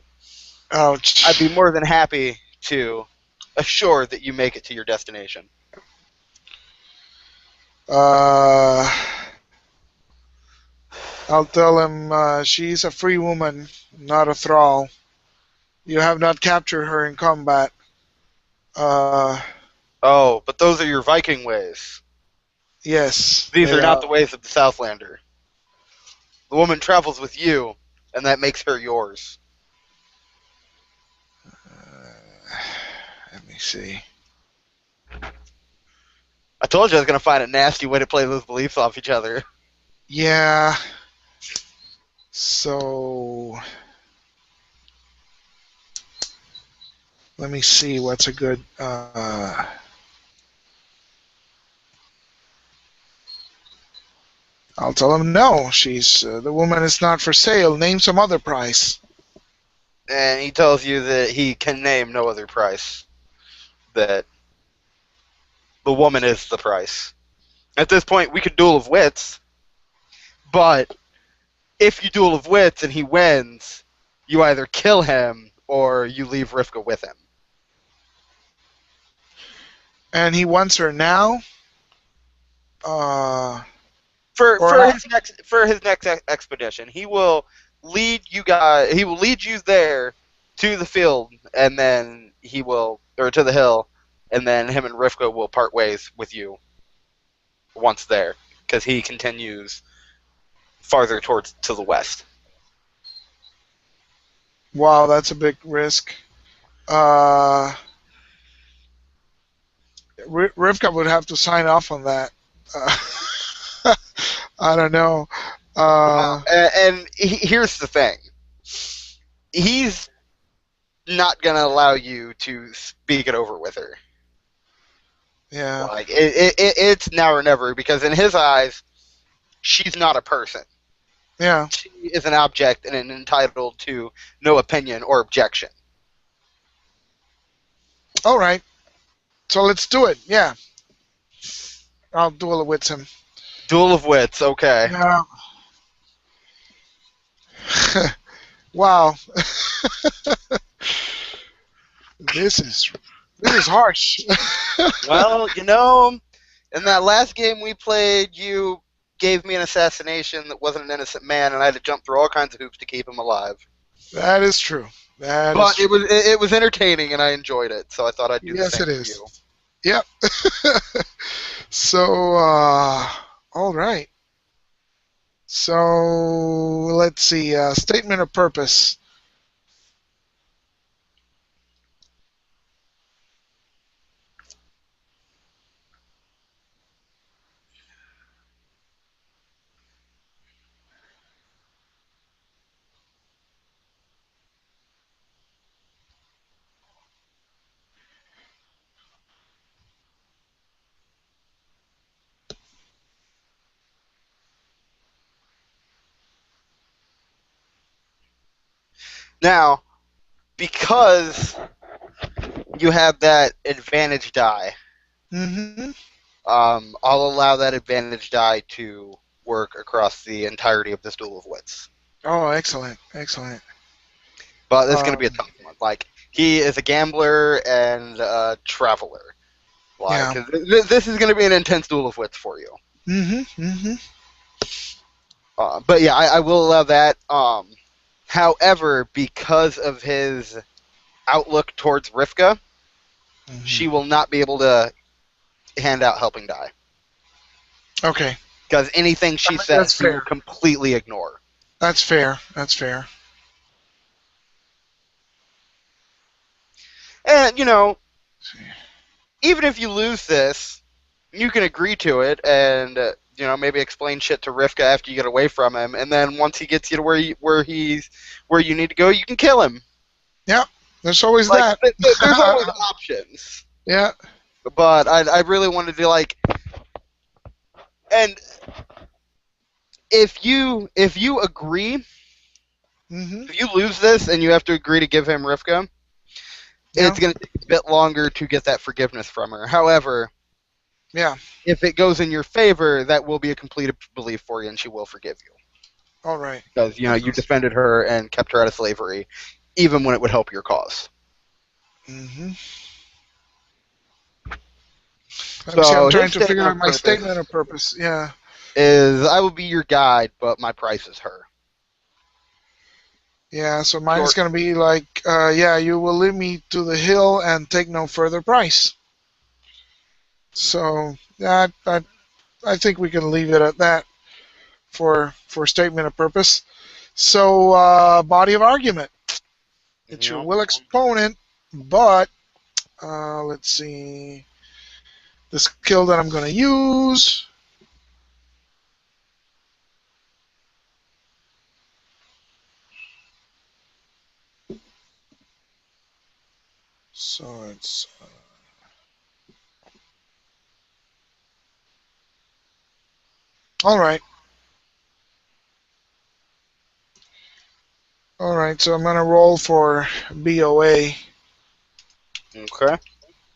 I'd be Ouch. more than happy to assure that you make it to your destination. Uh, I'll tell him she's a free woman, not a thrall. You have not captured her in combat. Uh, Oh, but those are your Viking ways. yes, These they are not are. the ways of the Southlander. The woman travels with you, and that makes her yours. Let me see. I told you I was going to find a nasty way to play those beliefs off each other. Yeah. So let me see what's a good. I'll tell him no. She's the woman is not for sale. Name some other price. And he tells you that he can name no other price, that the woman is the price. At this point, we could duel of wits, but if you duel of wits and he wins, you either kill him or you leave Rivka with him. And he wants her now. Uh, or For his next expedition, he will lead you guys. He will lead you there to the field, and then he will, or to the hill, and then him and Rivka will part ways with you once there, because he continues farther towards to the west. wow, that's a big risk. Uh, Rivka would have to sign off on that. I don't know. Wow. Uh, And here's the thing: he's not gonna allow you to speak it over with her. yeah, Like it's now or never, because in his eyes, she's not a person. yeah. She is an object and entitled to no opinion or objection. All right. So let's do it. Yeah, I'll duel it with him. Duel of wits, okay. Yeah. Wow. This is this is harsh. Well, in that last game we played, you gave me an assassination that wasn't an innocent man, and I had to jump through all kinds of hoops to keep him alive. That is true. That is But true. it was entertaining, and I enjoyed it, so I thought I'd do the Yes, same it for is. you. Yep. So, all right. So let's see. Statement of purpose. Now, because you have that advantage die, Mm-hmm. I'll allow that advantage die to work across the entirety of this duel of wits. Oh, excellent, excellent. But this is going to be a Um, tough one. Like, he is a gambler and a traveler. Like, yeah. this is going to be an intense duel of wits for you. Mm-hmm. Mm-hmm. But yeah, I will allow that. However, because of his outlook towards Rivka, she Mm-hmm. will not be able to hand out helping die. Okay, Because anything she that's says, he will fair. completely ignore. That's fair. That's fair. And, Let's see. even if you lose this, you can agree to it and maybe explain shit to Rivka after you get away from him, and then once he gets you to where you need to go, you can kill him. Yeah, there's always Like that. there's always options. Yeah. But I really wanted to and if you agree, Mm-hmm. if you lose this and you have to agree to give him Rivka, Yeah. it's going to take a bit longer to get that forgiveness from her. However, Yeah. if it goes in your favor, that will be a complete belief for you, and she will forgive you All right. because you defended her and kept her out of slavery, even when it would help your cause. Mm-hmm. Let me see. I'm So trying his to figure statement out of my purpose statement of purpose. Yeah. is, "I will be your guide, but my price is her." Yeah. So mine is Short. gonna be like, yeah, you will lead me to the hill and take no further price. So yeah, I think we can leave it at that for statement of purpose. So body of argument. It's your will exponent, but let's see the skill that I'm going to use. So it's all right. All right. So I'm going to roll for BOA. Okay.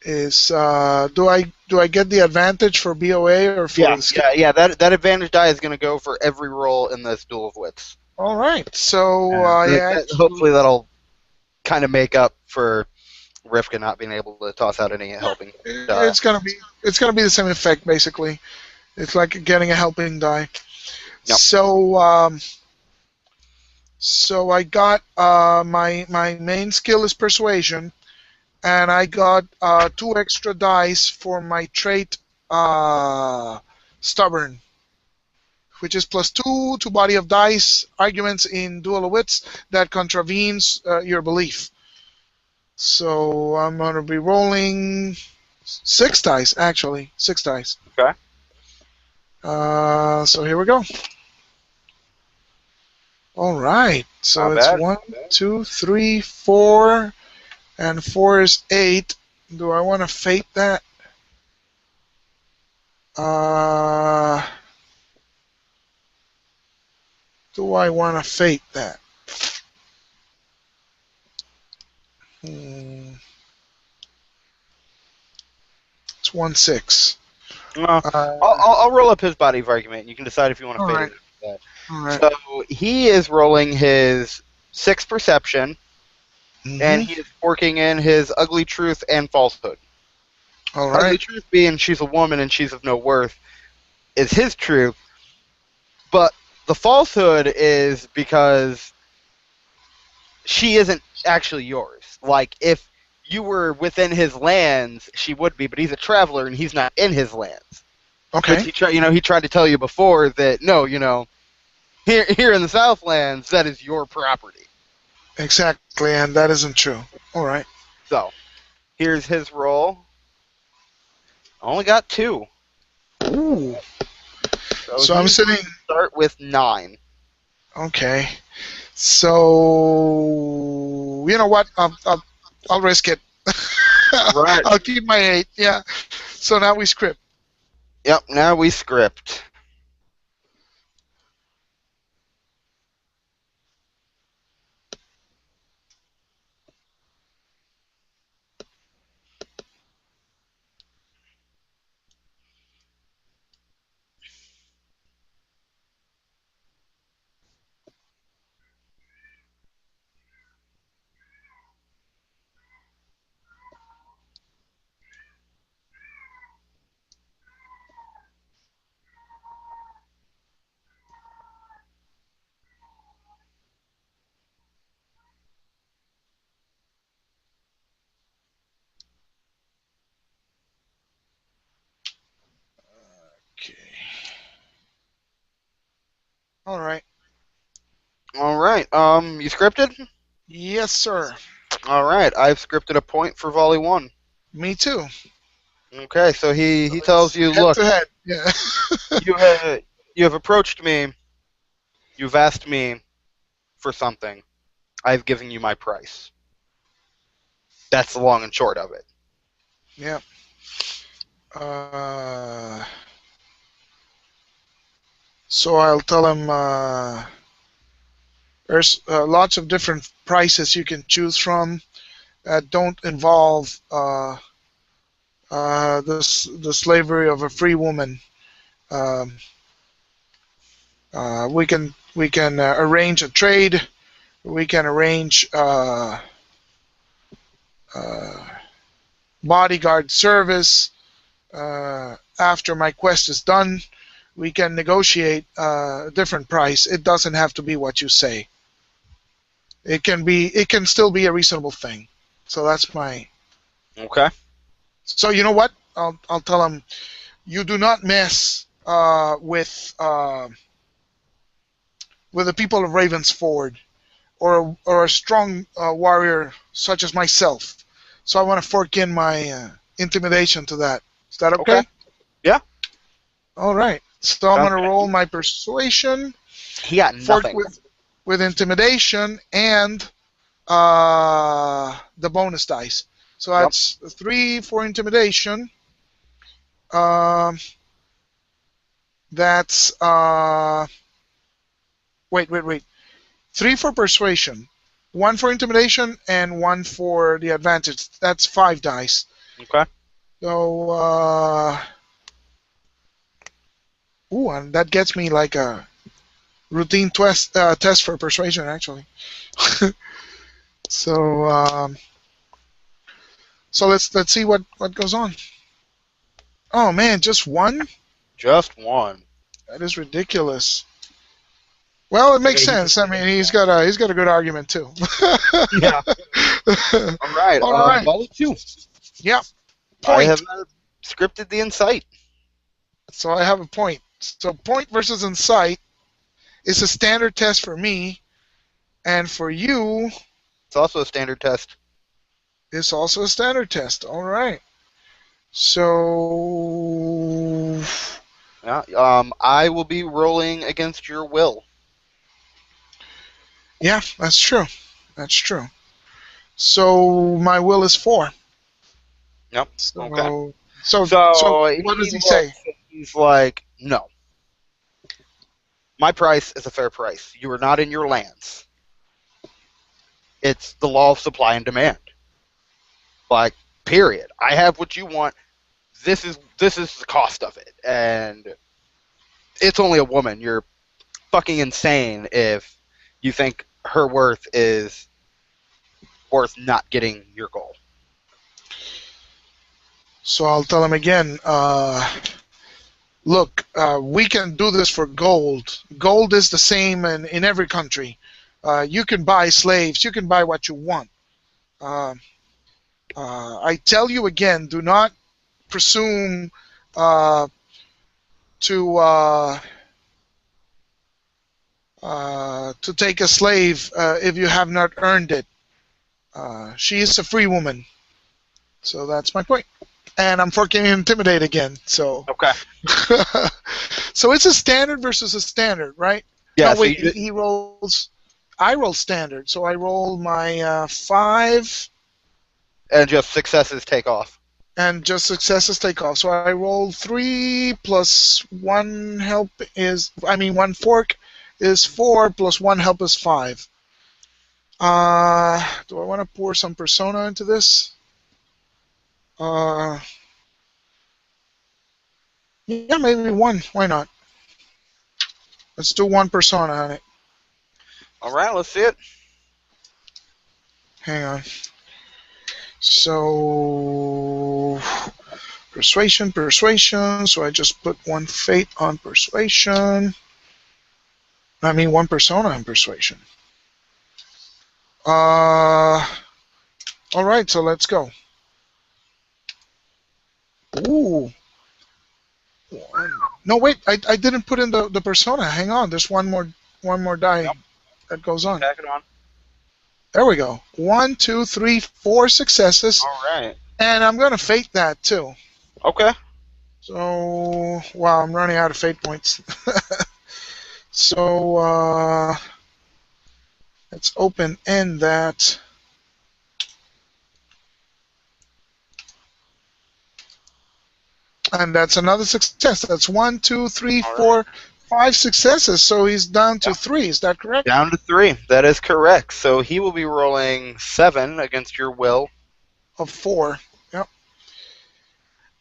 Is do I get the advantage for BOA or for Yeah, the skill? yeah, yeah. That advantage die is going to go for every roll in this duel of wits. All right. So And I actually hopefully that'll kind of make up for Rivka not being able to toss out any yeah, helping die. it's gonna be the same effect basically. It's like getting a helping die. Yep. So I got my main skill is persuasion, and I got two extra dice for my trait stubborn, which is +2 to body of dice arguments in duel of wits that contravenes your belief. So I'm gonna be rolling 6 dice actually, 6 dice. Okay. So here we go. All right. So Not it's bad. 1, 2, 3, 4, and 4 is 8. Do I want to fate that? Uh, do I want to fate that? Hmm, it's 1, 6. Uh, Uh, I'll roll up his body of argument, and you can decide if you want to all fade it right. after that. All right. So he is rolling his 6 perception, and Mm-hmm. he is working in his ugly truth and falsehood. All Ugly right. truth being she's a woman and she's of no worth is his truth, but the falsehood is because she isn't actually yours. Like, if you were within his lands, she would be, but he's a traveler and he's not in his lands. Which Okay. he tried to tell you before that no, here in the Southlands, that is your property. Exactly, and that isn't true. All right. So here's his roll. Only got 2, Ooh. so So I'm he's sitting. going to start with 9. Okay. So you know what? I'll risk it. Right. I'll keep my 8. Yeah. So now we script. Yep. Now we script. All right. All right. You scripted? Yes, sir. All right. I've scripted a point for volley one. Me too. Okay. So he So tells it's you, head look, to head. Yeah. you have you have approached me. You've asked me for something. I've given you my price. That's the long and short of it. Yeah. Uh, so I'll tell him there's lots of different prices you can choose from that don't involve the slavery of a free woman. Um, we can arrange a trade. We can arrange uh, bodyguard service. After my quest is done, we can negotiate a different price. It doesn't have to be what you say. It can be. It can still be a reasonable thing. So that's my. Okay. So you know what? I'll tell him. You do not mess with the people of Ravensford or a strong warrior such as myself. So I want to fork in my intimidation to that. Is that Okay. okay? Yeah. All right. So I'm Sounds gonna roll good. my persuasion, He got fork nothing. with intimidation, and the bonus dice. So Yep. that's 3 for intimidation. Um, that's wait. 3 for persuasion, 1 for intimidation, and 1 for the advantage. That's 5 dice. Okay. So, and that gets me like a routine test for persuasion, actually. so, so let's see what goes on. Oh man, just 1? Just one. That is ridiculous. Well, it makes Okay, he sense. just I did mean, it he's got a good argument too. Yeah. All right. All right. Volley two. Yep. I have Point. scripted the insight. So I have a point. So point versus insight is a standard test for me, and for you, It's also a standard test. it's also a standard test. All right. So, Yeah. I will be rolling against your will. yeah, that's true. That's true. So my will is 4. Yep. Okay. So So what he does he say? looks and he's like, no, my price is a fair price. You are not in your lands. It's the law of supply and demand. Like, period. I have what you want. This is the cost of it, and it's only a woman. You're fucking insane if you think her worth is worth not getting your goal. So I'll tell him again. Look, we can do this for gold. Gold is the same in every country. You can buy slaves. You can buy what you want. Uh, I tell you again, do not presume uh, to to take a slave if you have not earned it. She is a free woman. So that's my point. And I'm fucking intimidate again. So, Okay. so it's a standard versus a standard, right? Yeah. No, So wait. you He rolls. I roll standard, so I roll my 5, and just successes take off. and just successes take off. So I roll 3 plus 1 help is. I mean, 1 fork is 4 plus 1 help is 5. Do I want to pour some persona into this? Uh, yeah, maybe 1. Why not? Let's do 1 persona on it. All right. Let's see it. Hang on. So persuasion. So I just put 1 fate on persuasion. I mean 1 persona on persuasion. All right. So let's go. Ooh. 1. No, wait. I didn't put in the persona. Hang on. There's one more die Yep. that goes on. Tack it on. There we go. 1, 2, 3, 4 successes, All right. and I'm gonna fate that too. Okay. So wow, I'm running out of fate points. So let's open end that. And that's another success. That's 1, 2, 3, All right. 4, 5 successes. So he's down to Yep. 3. Is that correct? Down to 3. That is correct. So he will be rolling 7 against your will. Of 4. Yep.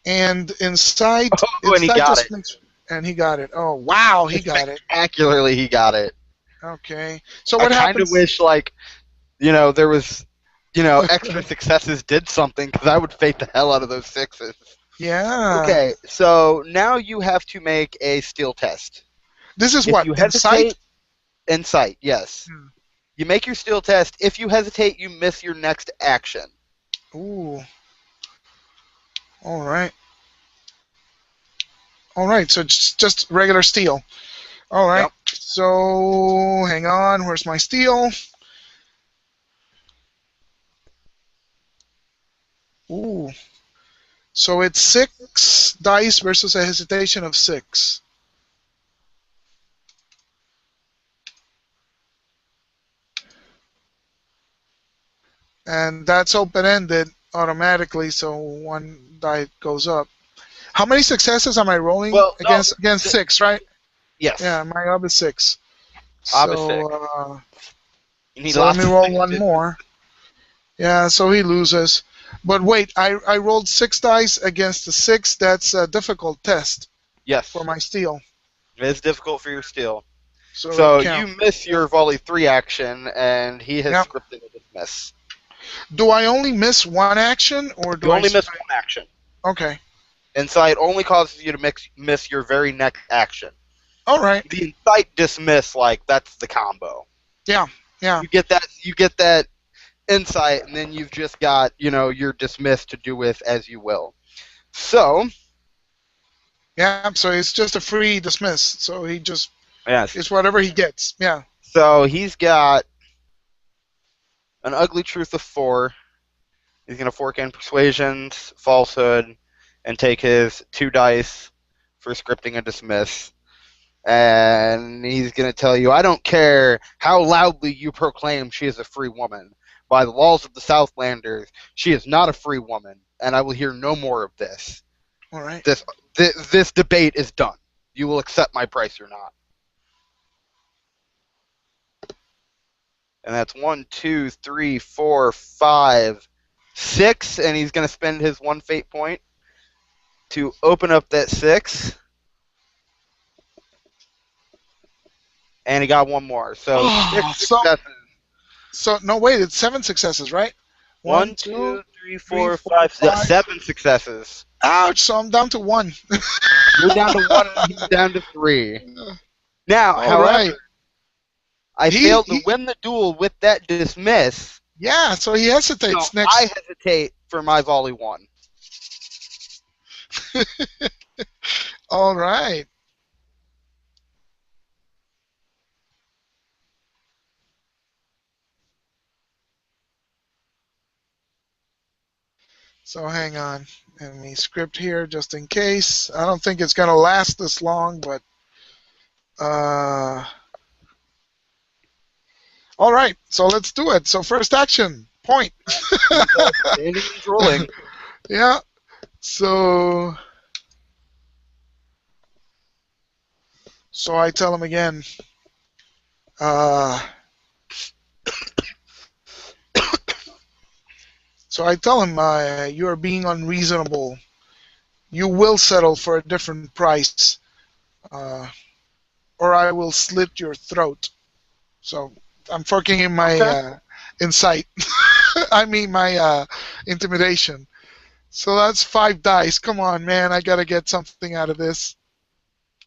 And insight, Oh, and he got just it. makes, and he got it. Oh wow, he got it. Spectacularly, he got it. Okay. So I what kind of happens? wish, there was, extra successes did something, because I would fate the hell out of those 6s. Yeah. Okay, so now you have to make a steel test. This is If what you insight. hesitate, insight, yes. Hmm. You make your steel test. If you hesitate, you miss your next action. Ooh. All right. All right. So it's just regular steel. All right. Yep. So hang on. Where's my steel? Ooh. So it's 6 dice versus a hesitation of 6. And that's open-ended automatically, so 1 die goes up. How many successes am I rolling Well, no, against 6, right? yes. Yeah, my ob is 6. Ob is 6. So, You need so let lots me of roll 1 sixes. more. Yeah, so he loses. But wait, I rolled 6 dice against the 6. That's a difficult test Yes. for my steel. It is difficult for your steel. So So it you counts. miss your volley 3 action, and he has Yep. scripted a dismiss. Do I only miss 1 action, or do You I? only miss 1 action. Okay. Insight only causes you to miss your very next action. All right. The insight dismiss, that's the combo. Yeah. Yeah. You get that insight, and then you've just got, your dismiss to do with as you will. So, Yeah. So it's just a free dismiss. So he just yes. it's whatever he gets. Yeah. So he's got an ugly truth of 4. He's going to fork in persuasions, falsehood, and take his 2 dice for scripting a dismiss. And he's going to tell you, I don't care how loudly you proclaim she is a free woman. By the laws of the Southlanders, she is not a free woman, and I will hear no more of this. All right. This debate is done. You will accept my price or not. And that's 1, 2, 3, 4, 5, 6, and he's going to spend his 1 fate point to open up that 6. And he got 1 more. So 6 successes. So no, wait, it's 7 successes, right? 1, 2, 3, 4, 5, 7 successes. Ouch! So I'm down to 1. You're down to 1, and he's down to 3. Now, however, right. I failed to win the duel with that dismiss. Yeah, so he hesitates So next. I hesitate for my volley 1. All right. So hang on. Let me script here just in case. I don't think it's going to last this long, but all right, so let's do it. So first action, point. Standing and drooling. Yeah. So I tell him again. So I tell him, you are being unreasonable. You will settle for a different price, or I will slit your throat. So I'm forking in my insight. I mean my intimidation. So that's 5 dice. Come on, man. I got to get something out of this.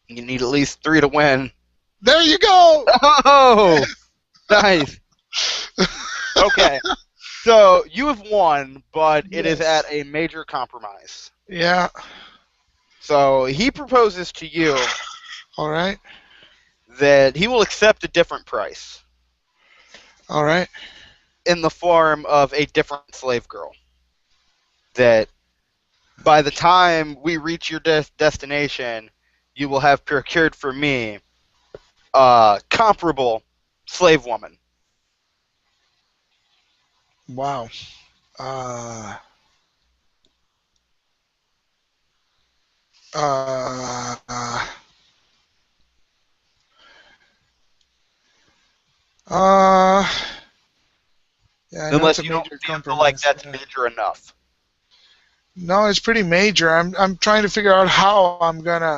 You need at least 3 to win. There you go! Oh! Nice. Okay. So you have won, but it is at a major compromise. Yeah. So he proposes to you All right. that he will accept a different price All right. in the form of a different slave girl. That by the time we reach your destination, you will have procured for me a comparable slave woman. Wow. Uh, uh, uh, uh, yeah, I know it's Unless a you don't major feel like compromise. that's Yeah. major enough. No, it's pretty major. I'm trying to figure out how I'm gonna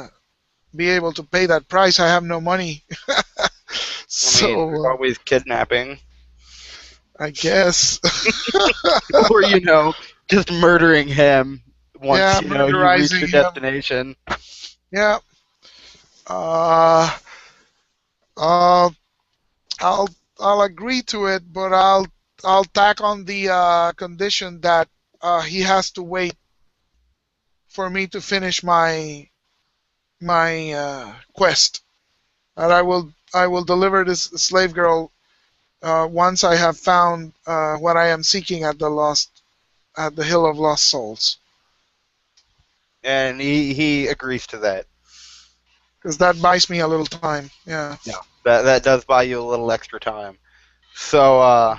be able to pay that price. I have no money. I mean, there's So always kidnapping. I guess. Or, just murdering him once, Yeah, you reach murderizing your him. destination. Yeah. Uh, uh, I'll I'll agree to it, but I'll tack on the condition that he has to wait for me to finish my quest. And I will deliver this slave girl once I have found what I am seeking at the Hill of Lost Souls, And he agrees to that. because that buys me a little time. Yeah. Yeah, that does buy you a little extra time. So,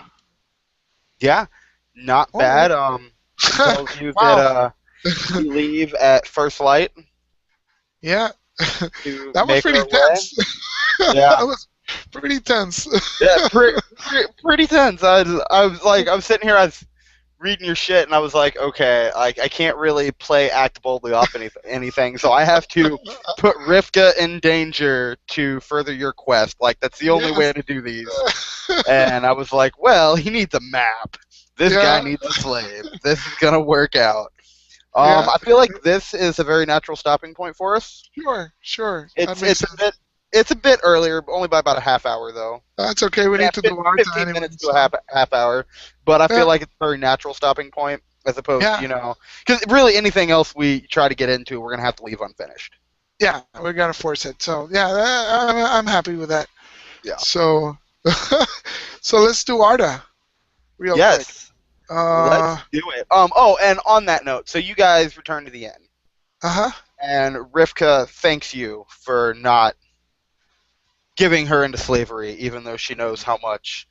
yeah, not All right. bad. He tells you that Wow. we leave at first light Yeah. to That was make pretty our way. tense. Yeah, That was pretty tense. yeah, pretty tense. I was sitting here, I was reading your shit, and I was like, okay, I can't really play act boldly off anything, so I have to put Rivka in danger to further your quest. Like, that's the only way Yes. to do these. And I was like, well, he needs a map. This guy Yeah. needs a slave. This is gonna work out. Yeah. I feel like this is a very natural stopping point for us. Sure. Sure. That It's makes it's a sense. bit it's a bit earlier, only by about a half hour though. That's okay. We Yeah, need to do our time 15 anyway. minutes to a So. half hour, but I Yeah. feel like it's a very natural stopping point as opposed to Yeah. because really anything else we try to get into, we're gonna have to leave unfinished. Yeah. We're gonna force it. So yeah, I'm happy with that. Yeah. So so let's do Arda real quick. Yes. Uh Let's do it. Oh, and on that note, so you guys return to the inn, huh. and Rivka thanks you for not giving her into slavery, even though she knows how much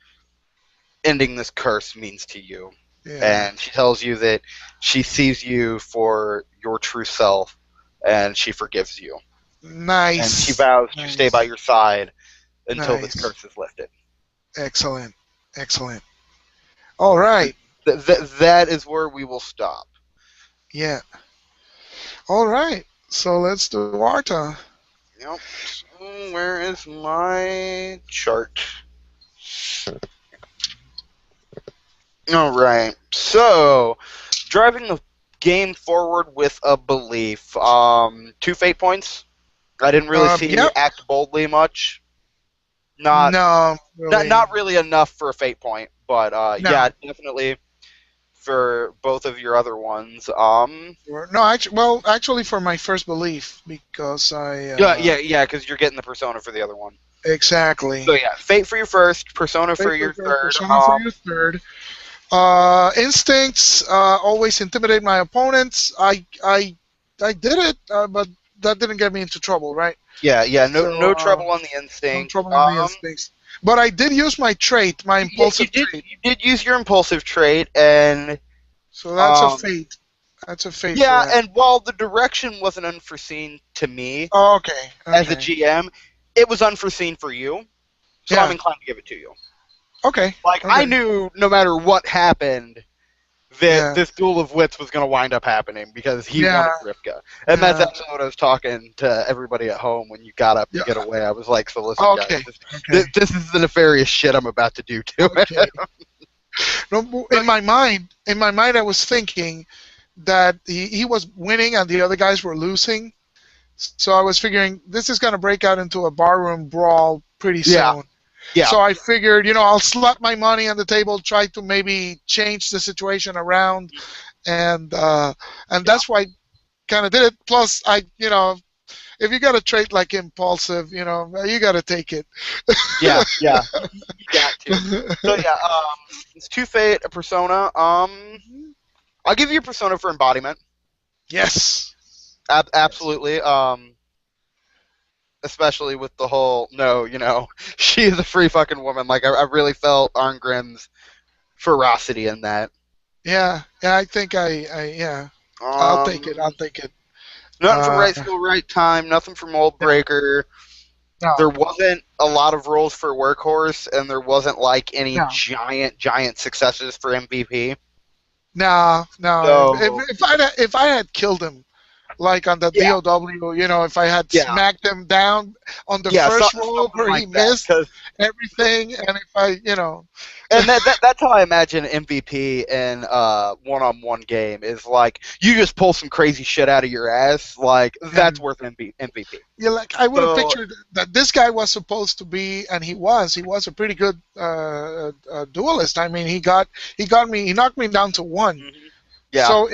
ending this curse means to you. Yeah. And she tells you that she sees you for your true self, and she forgives you. And she Nice. vows to stay by Nice. your side until this Nice. curse is lifted. Excellent. Excellent. All right. That is where we will stop. Yeah. All right. So let's do Arta. Yep. So where is my chart? All right. So, driving the game forward with a belief. 2 fate points. I didn't really see Yep. act boldly much. Not No, not really. not really enough for a fate point, but No. yeah, definitely for both of your other ones. No, actually, for my first belief, because Yeah, because you're getting the persona for the other one. exactly. So yeah, fate for your first, persona for your third. Persona for your third. Instincts always intimidate my opponents. I did it, but that didn't get me into trouble, right? Yeah, no So trouble on the no instinct. trouble on the instincts. But I did use my trait, my Yeah, you impulsive did trait. you did use your impulsive trait, and So that's a um, fate. That's a fate for yeah, that. and while the direction wasn't unforeseen to me Oh, okay. as a Okay. GM, it was unforeseen for you, so I'm Yeah. inclined to give it to you. Okay. Like I Okay. knew no matter what happened that Yeah. this duel of wits was going to wind up happening because he Yeah. wanted Rivka, and that's Yeah. actually what I was talking to everybody at home when you got up to Yeah. get away. I was like, "So listen, guys, Okay. this, Okay. this is the nefarious shit I'm about to do to Okay. it." No, in my mind, I was thinking that he was winning and the other guys were losing. So I was figuring this is going to break out into a barroom brawl pretty Yeah, soon. yeah, So I figured, I'll slap my money on the table, try to maybe change the situation around, and yeah. that's why kind of did it. Plus, if you got a trait like impulsive, you got to take it. Yeah, yeah, you got to. So yeah, it's two fate, a persona. I'll give you a persona for embodiment. Yes. Absolutely. Especially with the whole no, she is a free fucking woman. Like I really felt Arngrim's ferocity in that. Yeah. Yeah. I think yeah. I'll take it. I'll Um, take it. Nothing from Uh, right skill, right time. Nothing from Mold no. Breaker. No. There wasn't a lot of roles for Workhorse, and there wasn't like any No. giant successes for MVP. No. No. So If I had killed him, like on the yeah, DOW, if I had yeah, smacked him down on the yeah, first roll something where he like that. missed everything, and if And that's how I imagine MVP in one-on-one game is like you just pull some crazy shit out of your ass, like yeah, that's worth MVP. yeah, like I would have So pictured that this guy was supposed to be, and he was a pretty good duelist. I mean, he knocked me down to one. mhm. Yeah, So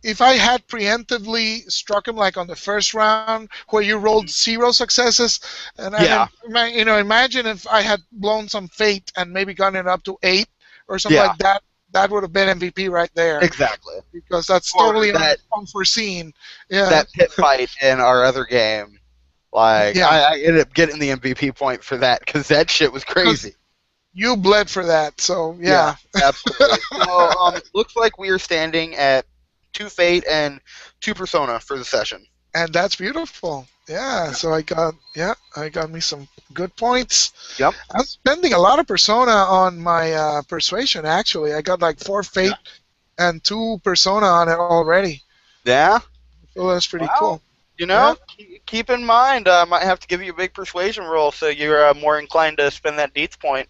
if I had preemptively struck him like on the first round where you rolled mhm. zero successes, and Yeah, imagine if I had blown some fate and maybe gotten it up to 8 or something yeah, like that, that would have been MVP right there exactly. because that's Or totally that unforeseen. Yeah, that pit fight in our other game, like yeah, I ended up getting the MVP point for that because that shit was because crazy. you bled for that. So Yeah, yeah, absolutely. So looks like we are standing at two fate and two persona for the session. and that's beautiful. Yeah, so I got me some good points. Yep. I'm spending a lot of persona on my persuasion. Actually, I got like 4 Yeah. fate and 2 persona on it already. Yeah. So that's pretty Well, cool. Yeah, keep in mind, I might have to give you a big persuasion roll so you're more inclined to spend that deets point.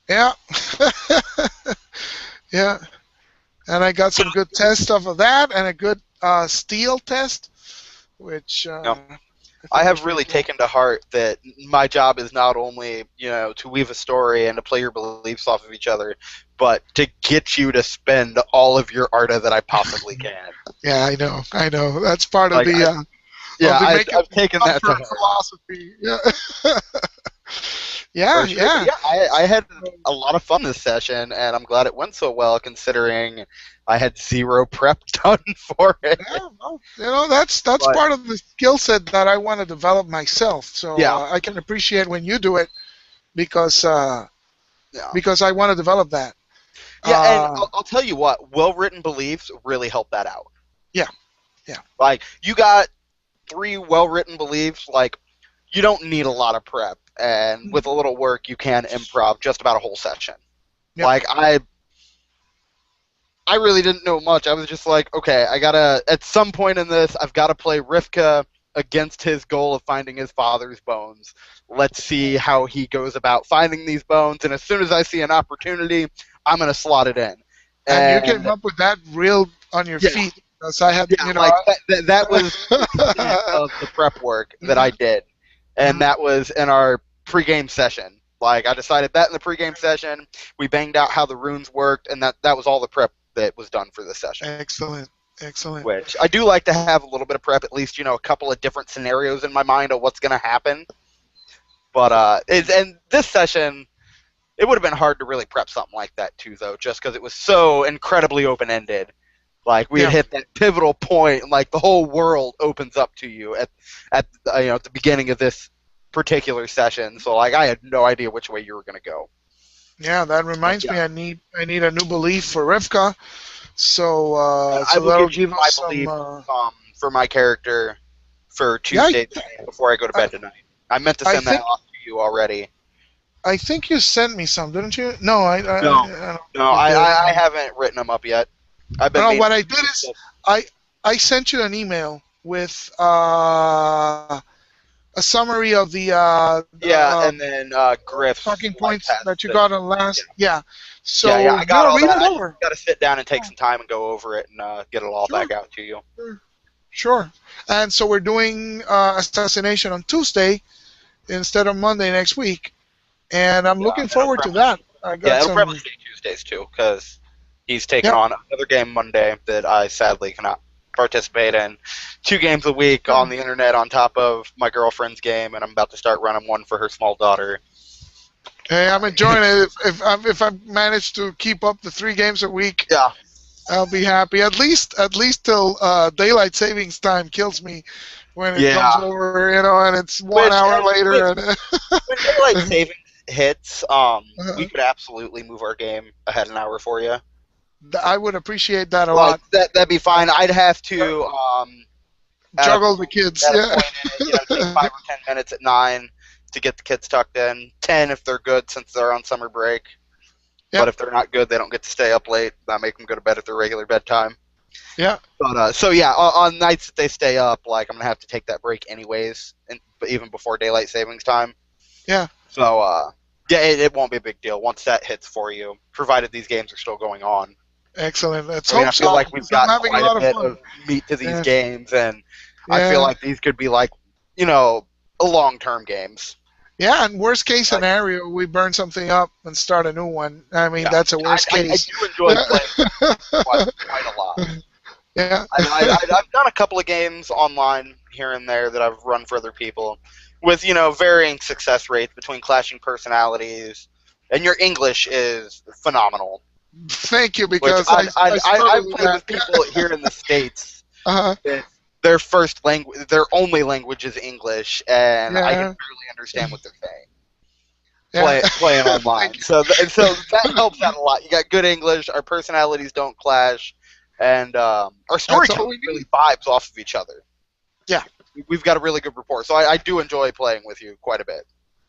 yeah, yeah. And I got some good tests off of that, and a good steel test, which Yep. I I think was have pretty really cool. taken to heart that my job is not only, to weave a story and to play your beliefs off of each other, but to get you to spend all of your Arta that I possibly can. Yeah, I know. That's part Like, of the make it I've taken that to tougher heart. philosophy. Yeah, For yeah, sure. But yeah. yeah, I had a lot of fun this session, and I'm glad it went so well considering I had zero prep done for it. Yeah, well, that's But part of the skill set that I want to develop myself. So yeah, I can appreciate when you do it because yeah. because I want to develop that. Yeah, and Uh, I'll tell you what, well-written beliefs really help that out. yeah, yeah. Like, you got 3 well-written beliefs, like, you don't need a lot of prep, and with a little work, you can improv just about a whole session. Yep. Like, I really didn't know much. I was just like, okay, at some point in this, I've got to play Rivka against his goal of finding his father's bones. Let's see how he goes about finding these bones, and as soon as I see an opportunity, I'm going to slot it in. And you came And up with that real on your yeah, feet. Because I had, yeah, like that was 50% of the prep work that I did, and that was in our pregame session. Like I decided that in the pregame session, we banged out how the runes worked, and that was all the prep that was done for the session. Excellent, excellent. Which I do like to have a little bit of prep, at least a couple of different scenarios in my mind of what's going to happen. But and this session, it would have been hard to really prep something like that too, though, just because it was so incredibly open-ended. Like we had hit that pivotal point, and like the whole world opens up to you at the beginning of this particular session. So like I had no idea which way you were going to go. Yeah, that reminds me. I need a new belief for Rivka. So I so will that'll give you give my us some. belief for my character for Tuesday before I go to bed tonight. I meant to I send that think off to you already. I think you sent me some, didn't you? No, I No, don't no, think you did. I haven't written them up yet. I've been No, meaning what I to did do is this. I sent you an email with a summary of the Yeah, and then Griff's talking life points path. that you got on Yeah, last. Yeah. yeah, So I got all read that. it I just over. got to sit down and take some time and go over it and get it all Sure. back out to you. Sure. And so we're doing Assassination on Tuesday instead of Monday next week, and I'm looking It'll forward to probably, that. I yeah, got it'll some. probably stay Tuesdays too, because he's taking Yep. on another game Monday that I sadly cannot participate in 2 games a week on the internet on top of my girlfriend's game, and I'm about to start running one for her small daughter. Hey, I'm enjoying it. If I manage to keep up the 3 games a week, Yeah. I'll be happy. At least till daylight savings time kills me when it comes Yeah. over, and it's 1 Which, hour later. when daylight savings hits, we Uh, could absolutely move our game ahead an hour for you. I would appreciate that a Like lot. that'd be fine. I'd have to at a Juggle the kids, at a yeah. point in it, take 5 or 10 minutes at 9 to get the kids tucked in. 10 if they're good since they're on summer break. Yeah. But if they're not good, they don't get to stay up late. I make them go to bed at their regular bedtime. Yeah. But so yeah, on nights that they stay up, like I'm gonna have to take that break anyways, but even before daylight savings time. Yeah. So yeah, it won't be a big deal once that hits for you, provided these games are still going on. Excellent. Let's I mean, hope I feel so. like we've Because I'm gotten having a quite a lot of bit fun. of meat to these Yeah. games, and I feel Yeah. like these could be like, long-term games. Yeah, and worst case scenario, we burn something up and start a new one. I mean, Yeah. that's a worst I case. do enjoy playing quite a lot. Yeah. I've done a couple of games online here and there that I've run for other people with, varying success rates between clashing personalities, and your English is phenomenal. Thank you, Which because I I've struggle with played with that. people here in the States. Uh-huh. Their first language, their only language is English, and I can Yeah. barely understand what they're saying. Yeah. Playing online, Thank you. so that helps out a lot. You got good English, our personalities don't clash, and our That's all storytelling we really need. vibes off of each other. Yeah. We've got a really good rapport, so I do enjoy playing with you quite a bit.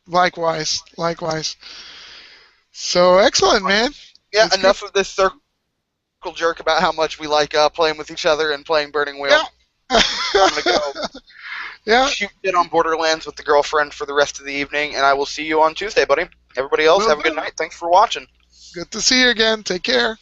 Likewise. Likewise. So excellent, man. Yeah, It's good. enough of this circle jerk about how much we like playing with each other and playing Burning Wheel. Yeah. I'm gonna go Yeah. shoot shit on Borderlands with the girlfriend for the rest of the evening, and I will see you on Tuesday, buddy. Everybody else, Will have a good do. night. Thanks for watching. Good to see you again. Take care.